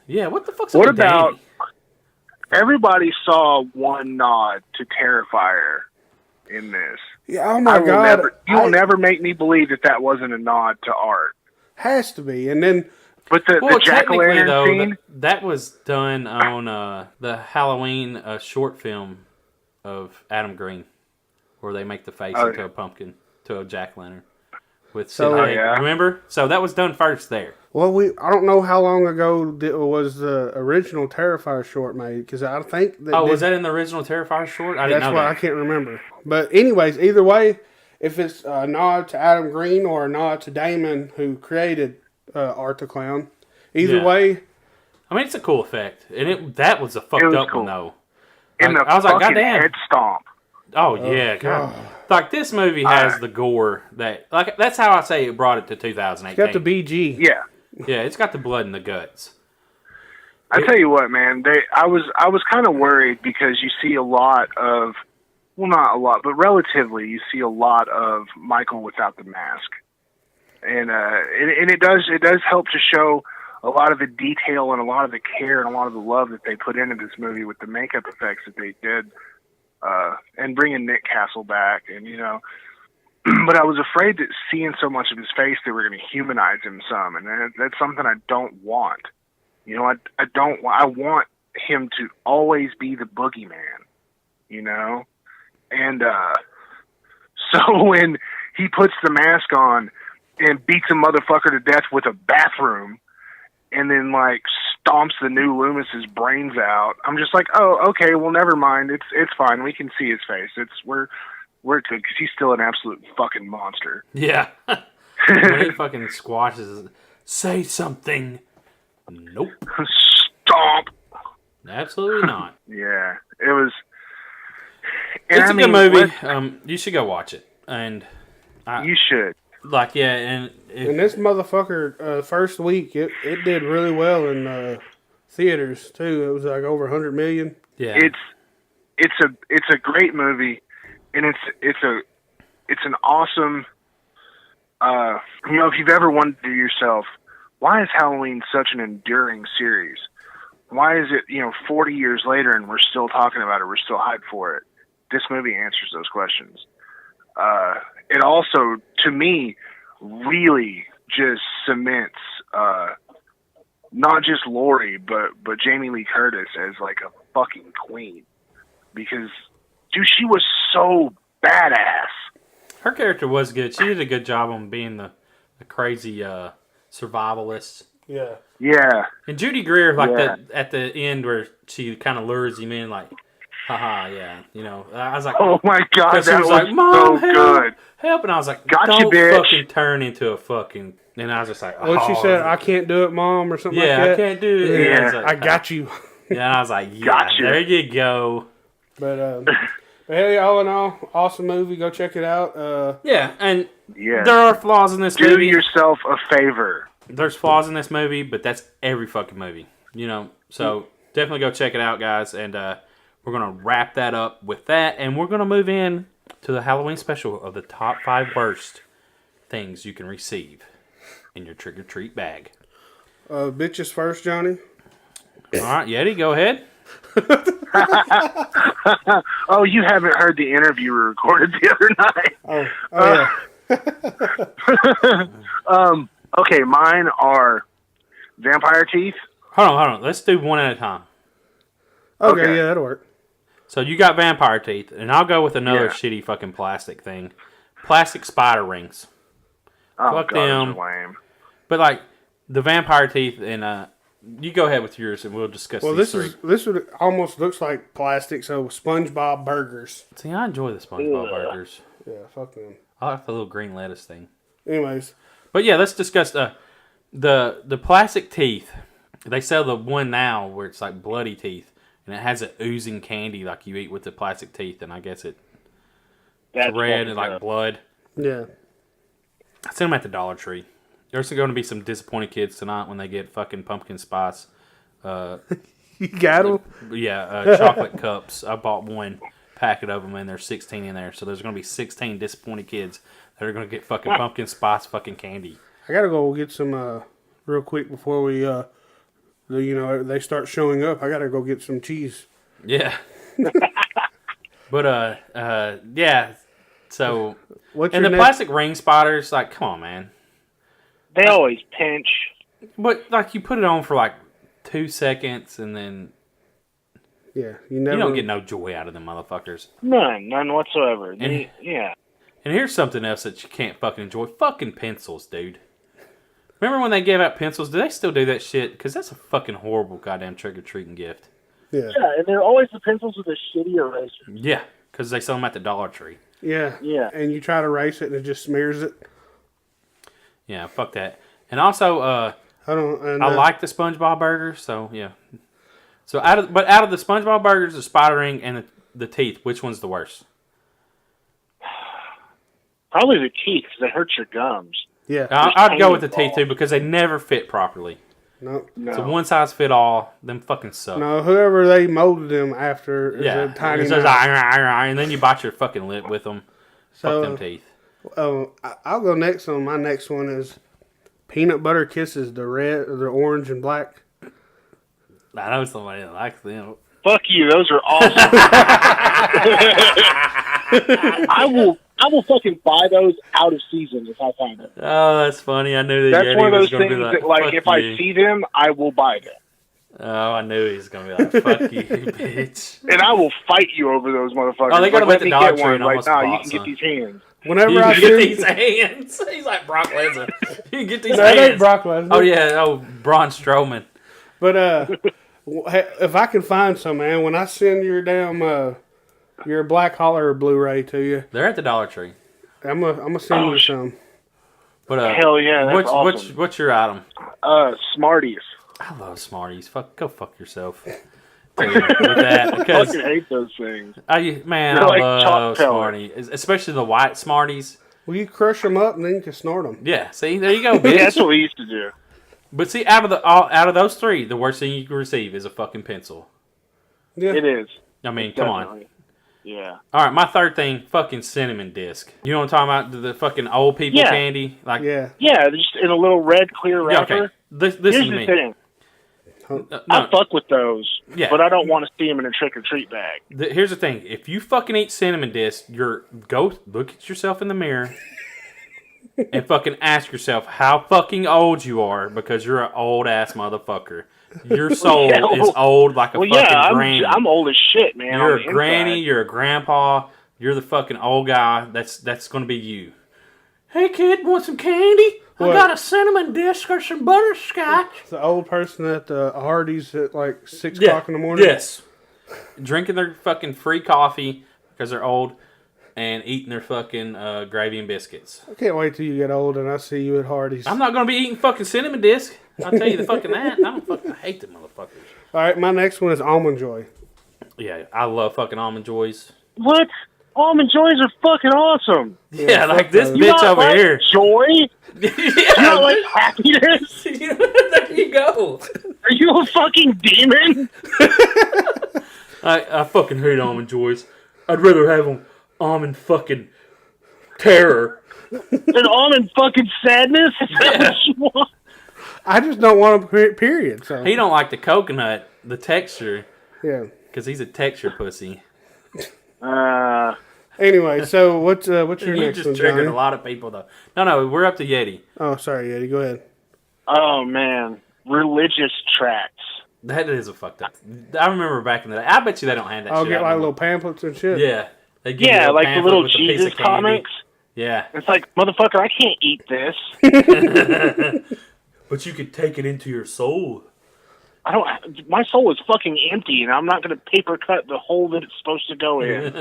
Yeah, what the fuck's what up with about Danny? Everybody saw one nod to Terrifier in this. Yeah, oh my God. You'll never make me believe that wasn't a nod to art. Has to be. And then but the jack-o'-lantern scene? That was done on the Halloween short film of Adam Green, where they make the face into a pumpkin, to a jack-o'-lantern. Remember? So that was done first there. Well, I don't know how long ago was the original Terrifier short made, because I think was that in the original Terrifier short? I didn't know that. That's why I can't remember. But anyways, either way, if it's a nod to Adam Green or a nod to Damon, who created Art the Clown, either way. I mean, it's a cool effect, and that was a fucked up one though. And I was like, goddamn, head stomp. Oh yeah, God. Like this movie has the gore that's how I say it brought it to 2018. It's got the BG. Yeah. Yeah, it's got the blood and the guts. I tell you what, man, I was kind of worried because you see a lot of, well, not a lot, but relatively, you see a lot of Michael without the mask, and it does help to show a lot of the detail and a lot of the care and a lot of the love that they put into this movie with the makeup effects that they did. And bringing Nick Castle back, and but I was afraid that seeing so much of his face, they were going to humanize him some, and that's something I don't want. I don't. I want him to always be the boogeyman, and so when he puts the mask on and beats a motherfucker to death with a bathroom, and then stomps the new Loomis's brains out, I'm just like, oh, okay, well, never mind. It's fine. We can see his face. We're good because he's still an absolute fucking monster. Yeah. When he fucking squashes, say something. Nope. Stomp. Absolutely not. Yeah, it was. It's a good movie. You should go watch it, and you should. And this motherfucker, first week, it did really well in theaters too. It was over 100 million. Yeah, it's a great movie, and it's an awesome. If you've ever wondered to yourself, why is Halloween such an enduring series? Why is it 40 years later and we're still talking about it? We're still hyped for it. This movie answers those questions. It also, to me, really just cements not just Laurie, but Jamie Lee Curtis as a fucking queen. Because, dude, she was so badass. Her character was good. She did a good job on being the crazy survivalist. Yeah. Yeah. And Judy Greer, at the end where she kind of lures him in, haha, yeah. I was like, oh my God, that was Mom, so good. Help. And I was like, gotcha, don't bitch. fucking turn into a fucking. And I was just like, what she said, I can't do it, Mom, or something like that. Yeah, I can't do it. Yeah. I got you. Yeah, and I was like, yeah, gotcha. There you go. But hey, all in all, awesome movie. Go check it out. And there are flaws in this movie. Do yourself a favor. There's flaws in this movie, but that's every fucking movie. So definitely go check it out, guys. And we're going to wrap that up with that. And we're going to move in to the Halloween special of the top 5 worst things you can receive in your trick-or-treat bag. Bitches first, Johnny. All right, Yeti, go ahead. Oh, you haven't heard the interview we recorded the other night. Yeah. Okay, mine are vampire teeth. Hold on. Let's do one at a time. Okay, yeah, that'll work. So you got vampire teeth, and I'll go with another shitty fucking plastic thing. Plastic spider rings. Oh, Fuck God, them. those are lame. But like the vampire teeth, and you go ahead with yours, and we'll discuss. Well, these this would almost looks like plastic. So SpongeBob burgers. See, I enjoy the SpongeBob burgers. Yeah, fuck them. I like the little green lettuce thing. Anyways, but yeah, let's discuss the plastic teeth. They sell the one now where it's like bloody teeth, and it has an oozing candy like you eat with the plastic teeth, and I guess it's red and like blood. Yeah. I seen them at the Dollar Tree. There's going to be some disappointed kids tonight when they get fucking pumpkin spice. You got them? Yeah, chocolate cups. I bought one packet of them, and there's 16 in there. So there's going to be 16 disappointed kids that are going to get fucking pumpkin spice fucking candy. I got to go get some real quick before we, they start showing up. I got to go get some cheese. Yeah. But, yeah. So, and the plastic ring spotters, like, come on, man. They always pinch. But, like, you put it on for, like, 2 seconds, and then... Yeah, you don't get no joy out of them motherfuckers. None whatsoever. And, yeah. And here's something else that you can't fucking enjoy. Fucking pencils, dude. Remember when they gave out pencils? Do they still do that shit? Because that's a fucking horrible goddamn trick-or-treating gift. Yeah. Yeah, and they're always the pencils with the shitty erasers. Yeah, because they sell them at the Dollar Tree. Yeah. Yeah. And you try to erase it and it just smears it. Yeah, fuck that. And also, I like the SpongeBob burgers, so yeah. So out of the SpongeBob burgers, the spider ring, and the teeth, which one's the worst? Probably the teeth, because they hurt your gums. Yeah. I'd go with the teeth too, because they never fit properly. No. So one size fit all. Them fucking suck. No, whoever they molded them after is a tiny mouse. And then you bite your fucking lip with them. So, fuck them teeth. I'll go next on my next one is peanut butter kisses, the orange and black. I know somebody that likes them. Fuck you, those are awesome. I will fucking buy those out of season if I find them. Oh, that's funny. I knew that. That's one of those things that, like, if I see them, I will buy them. Oh, I knew he was going to be like, fuck you, bitch. And I will fight you over those motherfuckers. Oh, they got them at the Dollar Tree. Like, nah, you can get these hands. Whenever I get these hands. He's like Brock Lesnar. You can get these hands. That ain't Brock Lesnar. Oh, yeah. Braun Strowman. But if I can find some, man, when I send your damn your Black Holler Blu-ray to you, they're at the Dollar Tree. I'm gonna send you some. But hell yeah, that's awesome. What's your item? Smarties. I love Smarties. Go fuck yourself. With that, because I fucking hate those things. I like love Smarties, especially the white Smarties. Well, you crush them up and then you can snort them. Yeah, see, there you go, bitch. That's what we used to do. But see, out of those three, the worst thing you can receive is a fucking pencil. Yeah, it is. I mean, come on. Yeah. All right, my third thing, fucking cinnamon disc. You know what I'm talking about? The fucking old people candy, like yeah, just in a little red clear wrapper. Yeah, okay. Listen to me. Thing. I fuck with those, but I don't want to see them in a trick or treat bag. Here's the thing: if you fucking eat cinnamon disc, go look at yourself in the mirror and fucking ask yourself how fucking old you are, because you're an old ass motherfucker. Your soul is old like a fucking granny. I'm old as shit, man. You're a granny. You're a grandpa. You're the fucking old guy. That's going to be you. Hey kid, want some candy? What? I got a cinnamon disc or some butterscotch. The old person at the Hardee's at like 6 o'clock in the morning. Yes. Drinking their fucking free coffee because they're old, and eating their fucking gravy and biscuits. I can't wait till you get old and I see you at Hardee's. I'm not going to be eating fucking cinnamon disc. I'll tell you the fucking that. I hate them motherfuckers. All right, my next one is Almond Joy. Yeah, I love fucking Almond Joys. What? Almond Joys are fucking awesome. Yeah, like this bitch over here. Joy? You not like happiness? There you go. Are you a fucking demon? I fucking hate Almond Joys. I'd rather have them almond fucking terror. An almond fucking sadness? Is that what you want? I just don't want a period. So He don't like the coconut, the texture. Yeah. Because he's a texture pussy. Anyway, so what's your You next just one, triggered Johnny? a lot of people, though. No, we're up to Yeti. Oh, sorry, Yeti. Go ahead. Oh, man. Religious tracts. That is a fucked up. I remember back in the day. I bet you they don't hand that I'll shit get out like anymore. little pamphlets and shit. Yeah. They give you Yeah, a like the pamphlet little with a piece Jesus of candy. comics. Yeah. It's like, motherfucker, I can't eat this. But you could take it into your soul. My soul is fucking empty, and I'm not going to paper cut the hole that it's supposed to go in.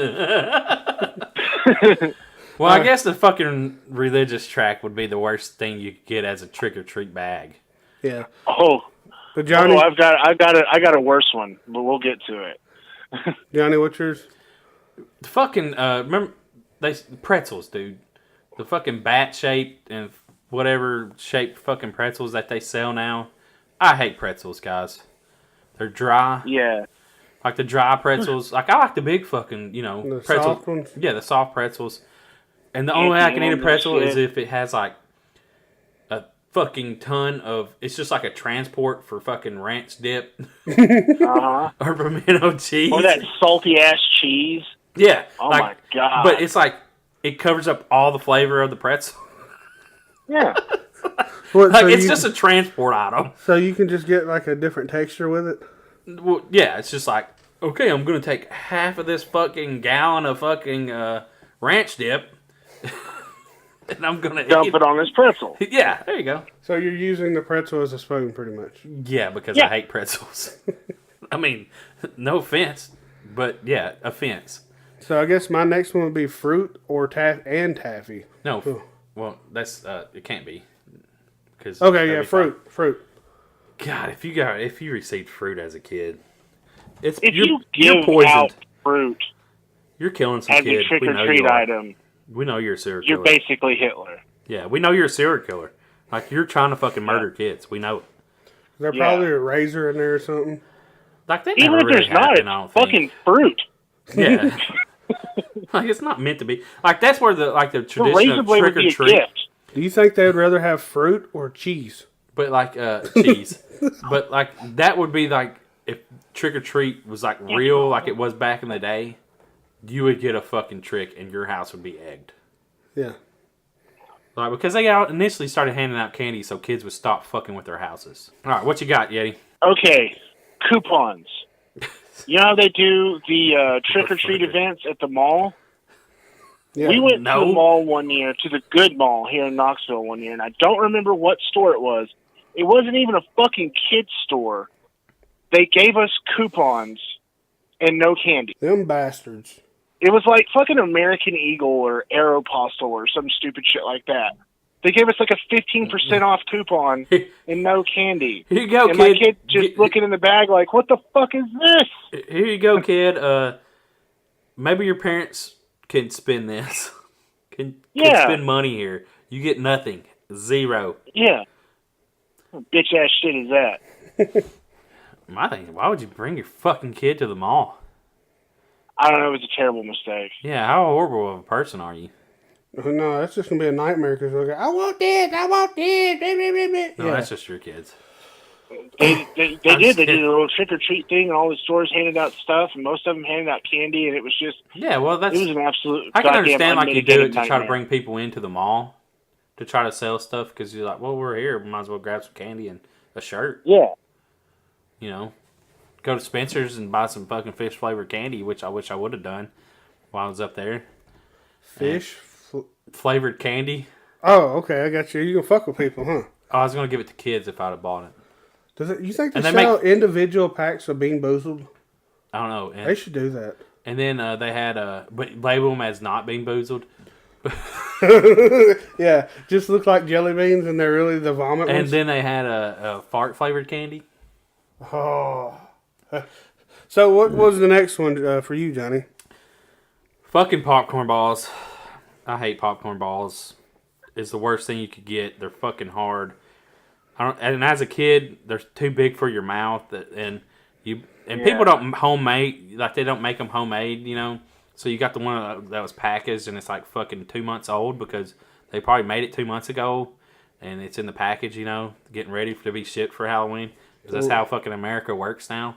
Well, I guess the fucking religious track would be the worst thing you could get as a trick or treat bag. Yeah. But Johnny, I've got a worse one, but we'll get to it. Johnny, what's yours? The fucking remember pretzels, dude. The fucking bat shaped and whatever shaped fucking pretzels that they sell now. I hate pretzels, guys. They're dry. Yeah. Like the dry pretzels. Like I like the big fucking, The pretzels. soft ones? Yeah, the soft pretzels. And the only way I can eat a pretzel is if it has like a fucking ton of. It's just like a transport for fucking ranch dip. Or pimento cheese. Or that salty ass cheese. Yeah. Oh my god. But it's like it covers up all the flavor of the pretzel. Yeah. What, so it's you- just a transport item. So you can just get like a different texture with it? Well, yeah, it's just like, okay, I'm going to take half of this fucking gallon of fucking ranch dip and I'm going to dump it on this pretzel. Yeah, there you go. So you're using the pretzel as a spoon pretty much? Yeah, because I hate pretzels. I mean, no offense, but yeah, offense. So I guess my next one would be fruit or taffy. No, well, that's it can't be. Okay, yeah, fruit. God, if you received fruit as a kid, If you're you give poisoned. out fruit You're killing some as kids. a trick We or know treat you are. item, We know you're a serial you're killer. basically Hitler. Yeah, we know you're a serial killer. Like you're trying to fucking murder kids. We know it. There's probably a razor in there or something. Like that Even never if really there's not, happened, it's I don't think. fucking fruit. Yeah. Like it's not meant to be. Like that's where the tradition razor of blade trick would or be a treat. gift. Do you think they would rather have fruit or cheese? But like cheese. But like that would be like if trick or treat was like real, like it was back in the day. You would get a fucking trick, and your house would be egged. Yeah. Like because they initially started handing out candy, so kids would stop fucking with their houses. All right, what you got, Yeti? Okay, coupons. You know how they do the trick or treat events at the mall? Yeah. We went to the mall one year, to the Good Mall here in Knoxville one year, and I don't remember what store it was. It wasn't even a fucking kid's store. They gave us coupons and no candy. Them bastards. It was like fucking American Eagle or Aeropostale or some stupid shit like that. They gave us like a 15% off coupon and no candy. Here you go, and kid. my kid just looking in the bag like, what the fuck is this? Here you go, kid. Maybe your parents can spend this. Can spend money here. You get nothing. Zero. Yeah. What bitch ass shit is that? My thing, why would you bring your fucking kid to the mall? I don't know. It was a terrible mistake. Yeah, how horrible of a person are you? No, that's just going to be a nightmare because they'll go, I want this. No, that's just your kids. They did a little trick or treat thing, and all the stores handed out stuff, and most of them handed out candy, and it was just it was an absolute. I can understand like you do it to nightmare. try to bring people into the mall to try to sell stuff because you're like, well, we're here, we might as well grab some candy and a shirt. Yeah. You know, go to Spencer's and buy some fucking fish flavored candy, which I wish I would have done while I was up there. Fish flavored candy. Oh, okay, I got you. You can fuck with people, huh? Oh, I was gonna give it to kids if I'd have bought it. You think they And they sell individual packs of Bean Boozled? I don't know. And, They should do that. And then they had but label them as not Bean Boozled. Yeah, just look like jelly beans, and they're really the vomit And ones. then they had a fart flavored candy. Oh. So what was the next one for you, Johnny? Fucking popcorn balls. I hate popcorn balls. It's the worst thing you could get. They're fucking hard. And as a kid, they're too big for your mouth. People don't homemade, like they don't make them homemade, you know. So you got the one that was packaged and it's like fucking 2 months old because They probably made it 2 months ago, and it's in the package, you know, getting ready to be shipped for Halloween. 'Cause that's how fucking America works now.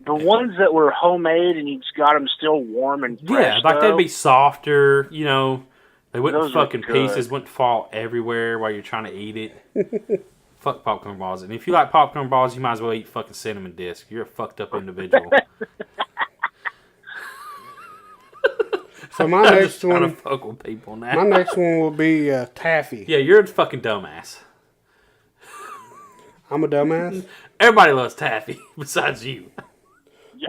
The ones that were homemade and you just got them still warm and fresh. Yeah, like they'd be softer, you know. They wouldn't Those fucking are good. pieces wouldn't fall everywhere while you're trying to eat it. Fuck popcorn balls. And if you like popcorn balls, you might as well eat fucking cinnamon disc. You're a fucked up individual. So my next trying to one, fuck with people now. my next one will be taffy. Yeah, you're a fucking dumbass. I'm a dumbass. Everybody loves taffy besides you.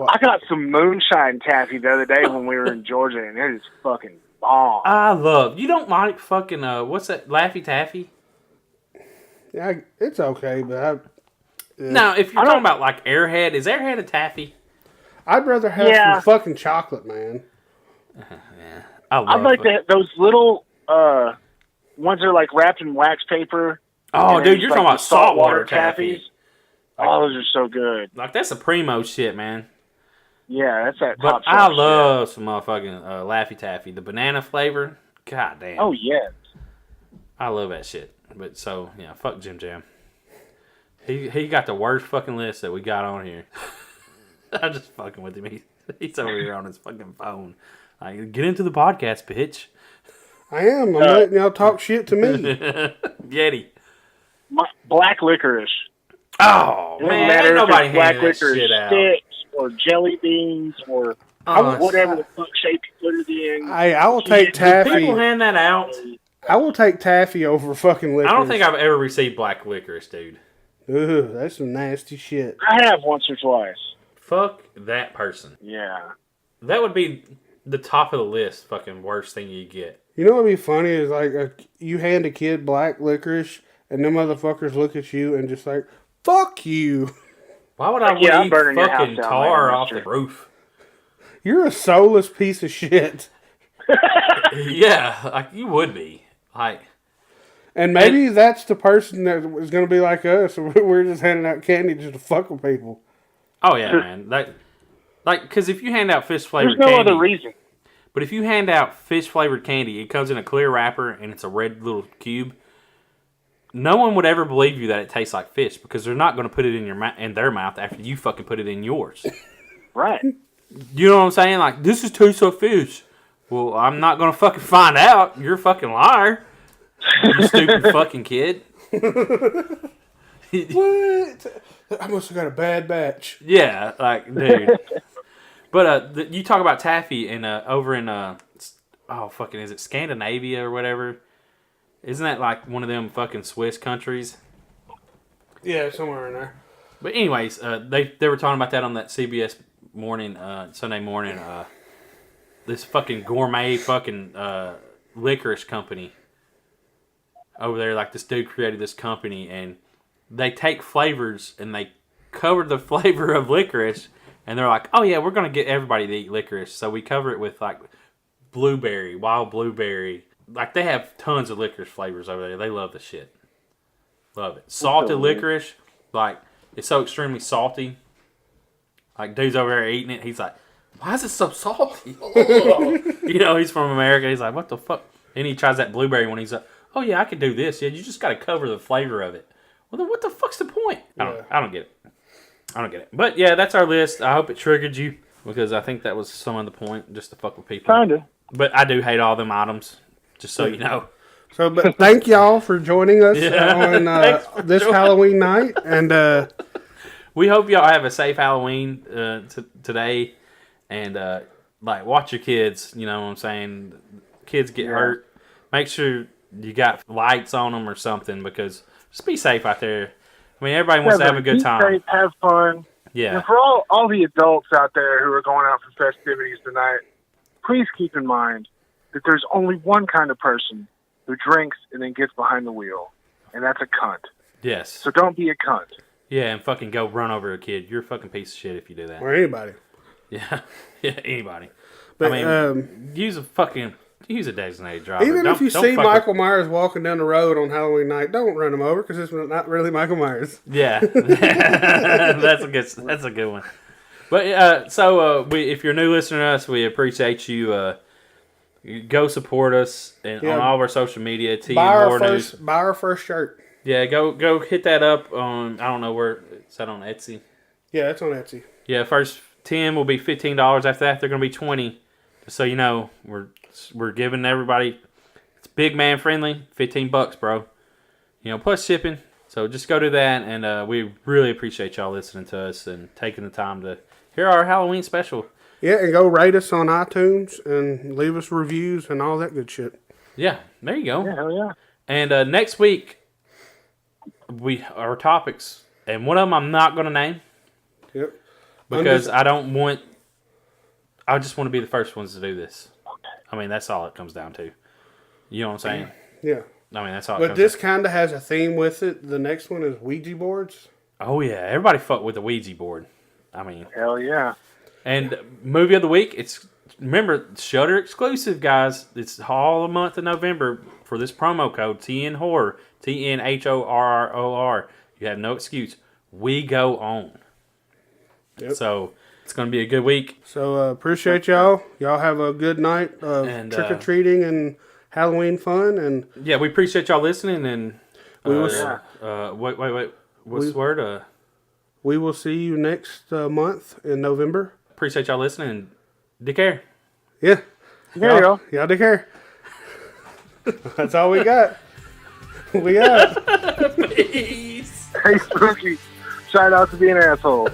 I got some moonshine taffy the other day when we were in Georgia, and it is fucking bomb. I love. You don't like fucking what's that? Laffy Taffy? Yeah, it's okay, but No, if you're talking about like Airhead, is Airhead a taffy? I'd rather have some fucking chocolate, man. Yeah, I I'd like those little ones that are like wrapped in wax paper. Oh, dude, you're like talking about the saltwater taffy. Oh, those are so good. Like that's a primo shit, man. Yeah, that's that But top I shelf love some motherfucking Laffy Taffy. The banana flavor, god damn. Oh, yes. I love that shit. But so, yeah, fuck JimJam. He got the worst fucking list that we got on here. I'm just fucking with him. He's over here on his fucking phone. Like, get into the podcast, bitch. I am. I'm letting y'all talk shit to me. Yeti. Black licorice. Oh, man. Ain't nobody handing that shit out. Sticks or jelly beans or whatever the fuck shape you put it in. I will take taffy. Do people hand that out? I will take taffy over fucking licorice. I don't think I've ever received black licorice, dude. Ugh, that's some nasty shit. I have once or twice. Fuck that person. Yeah. That would be the top of the list, fucking worst thing you get. You know what would be funny is like you hand a kid black licorice and them motherfuckers look at you and just like, fuck you. Why would I eat fucking tar off the roof? You're a soulless piece of shit. Yeah, like you would be. Like, and maybe that's the person that is going to be like us. We're just handing out candy just to fuck with people. Oh yeah, man. Like, because if you hand out fish flavored There's no candy, other reason. But if you hand out fish flavored candy, it comes in a clear wrapper and it's a red little cube. No one would ever believe you that it tastes like fish because they're not going to put it in in their mouth after you fucking put it in yours. Right. You know what I'm saying? Like, this is tastes like fish. Well, I'm not going to fucking find out. You're a fucking liar. You stupid fucking kid. What? I must have got a bad batch. Yeah, like, dude. But you talk about taffy and over in is it Scandinavia or whatever? Isn't that like one of them fucking Swiss countries? Yeah, somewhere in there. But anyways, they were talking about that on that CBS morning, Sunday morning. This fucking gourmet fucking licorice company over there, like this dude created this company, and they take flavors and they cover the flavor of licorice, and they're like, oh yeah, we're gonna get everybody to eat licorice, so we cover it with like blueberry, wild blueberry. Like they have tons of licorice flavors over there. They love the shit. Love it. Salted licorice, like it's so extremely salty. Like dude's over there eating it, he's like, why is it so salty? You know, he's from America. He's like, what the fuck? And he tries that blueberry one. He's like, oh yeah, I can do this. Yeah, you just got to cover the flavor of it. Well, then what the fuck's the point? I don't get it. I don't get it. But yeah, that's our list. I hope it triggered you because I think that was some of the point, just to fuck with people. Kinda. But I do hate all them items, just so you know. So, but thank y'all for joining us on this Halloween night, and we hope y'all have a safe Halloween today. And like, watch your kids. You know what I'm saying? Kids get hurt. Make sure you got lights on them or something, because just be safe out there. I mean, everybody wants to have a good time. Safe, have fun. Yeah. And for all the adults out there who are going out for festivities tonight, please keep in mind that there's only one kind of person who drinks and then gets behind the wheel, and that's a cunt. Yes. So don't be a cunt. Yeah, and fucking go run over a kid. You're a fucking piece of shit if you do that. or anybody. Yeah, anybody. But I mean, use a designated driver. Even if you see Michael Myers walking down the road on Halloween night, don't run him over because it's not really Michael Myers. Yeah, that's a good one. But if you're a new listener to us, we appreciate you You go support us and on all of our social media. Buy our first shirt. Yeah, go hit that up on, I don't know where, is that on Etsy? Yeah, it's on Etsy. Yeah, first 10 will be $15. After that, they're going to be 20. Just so you know, we're giving everybody, it's big man friendly, $15, bro. You know, plus shipping. So just go do that, and we really appreciate y'all listening to us and taking the time to hear our Halloween special. Yeah, and go rate us on iTunes and leave us reviews and all that good shit. Yeah, there you go. Yeah, hell yeah. And next week, our topics, and one of them I'm not going to name. Yep. Because I just want to be the first ones to do this. I mean, that's all it comes down to. You know what I'm saying? Yeah. I mean, that's all. But this kind of has a theme with it. The next one is Ouija boards. Oh yeah, everybody fuck with the Ouija board. I mean, hell yeah. And movie of the week. Remember Shudder exclusive, guys. It's all the month of November for this promo code TN Horror, TNHORROR. You have no excuse. We go on. Yep. So it's going to be a good week. So appreciate y'all. Y'all have a good night of trick or treating and Halloween fun. And yeah, we appreciate y'all listening. And we will. Wait. What's the word? We will see you next month in November. Appreciate y'all listening. And take care. Yeah. There you go. Y'all take care. That's all we got. Peace. Hey, Spooky. Shout out to be an asshole.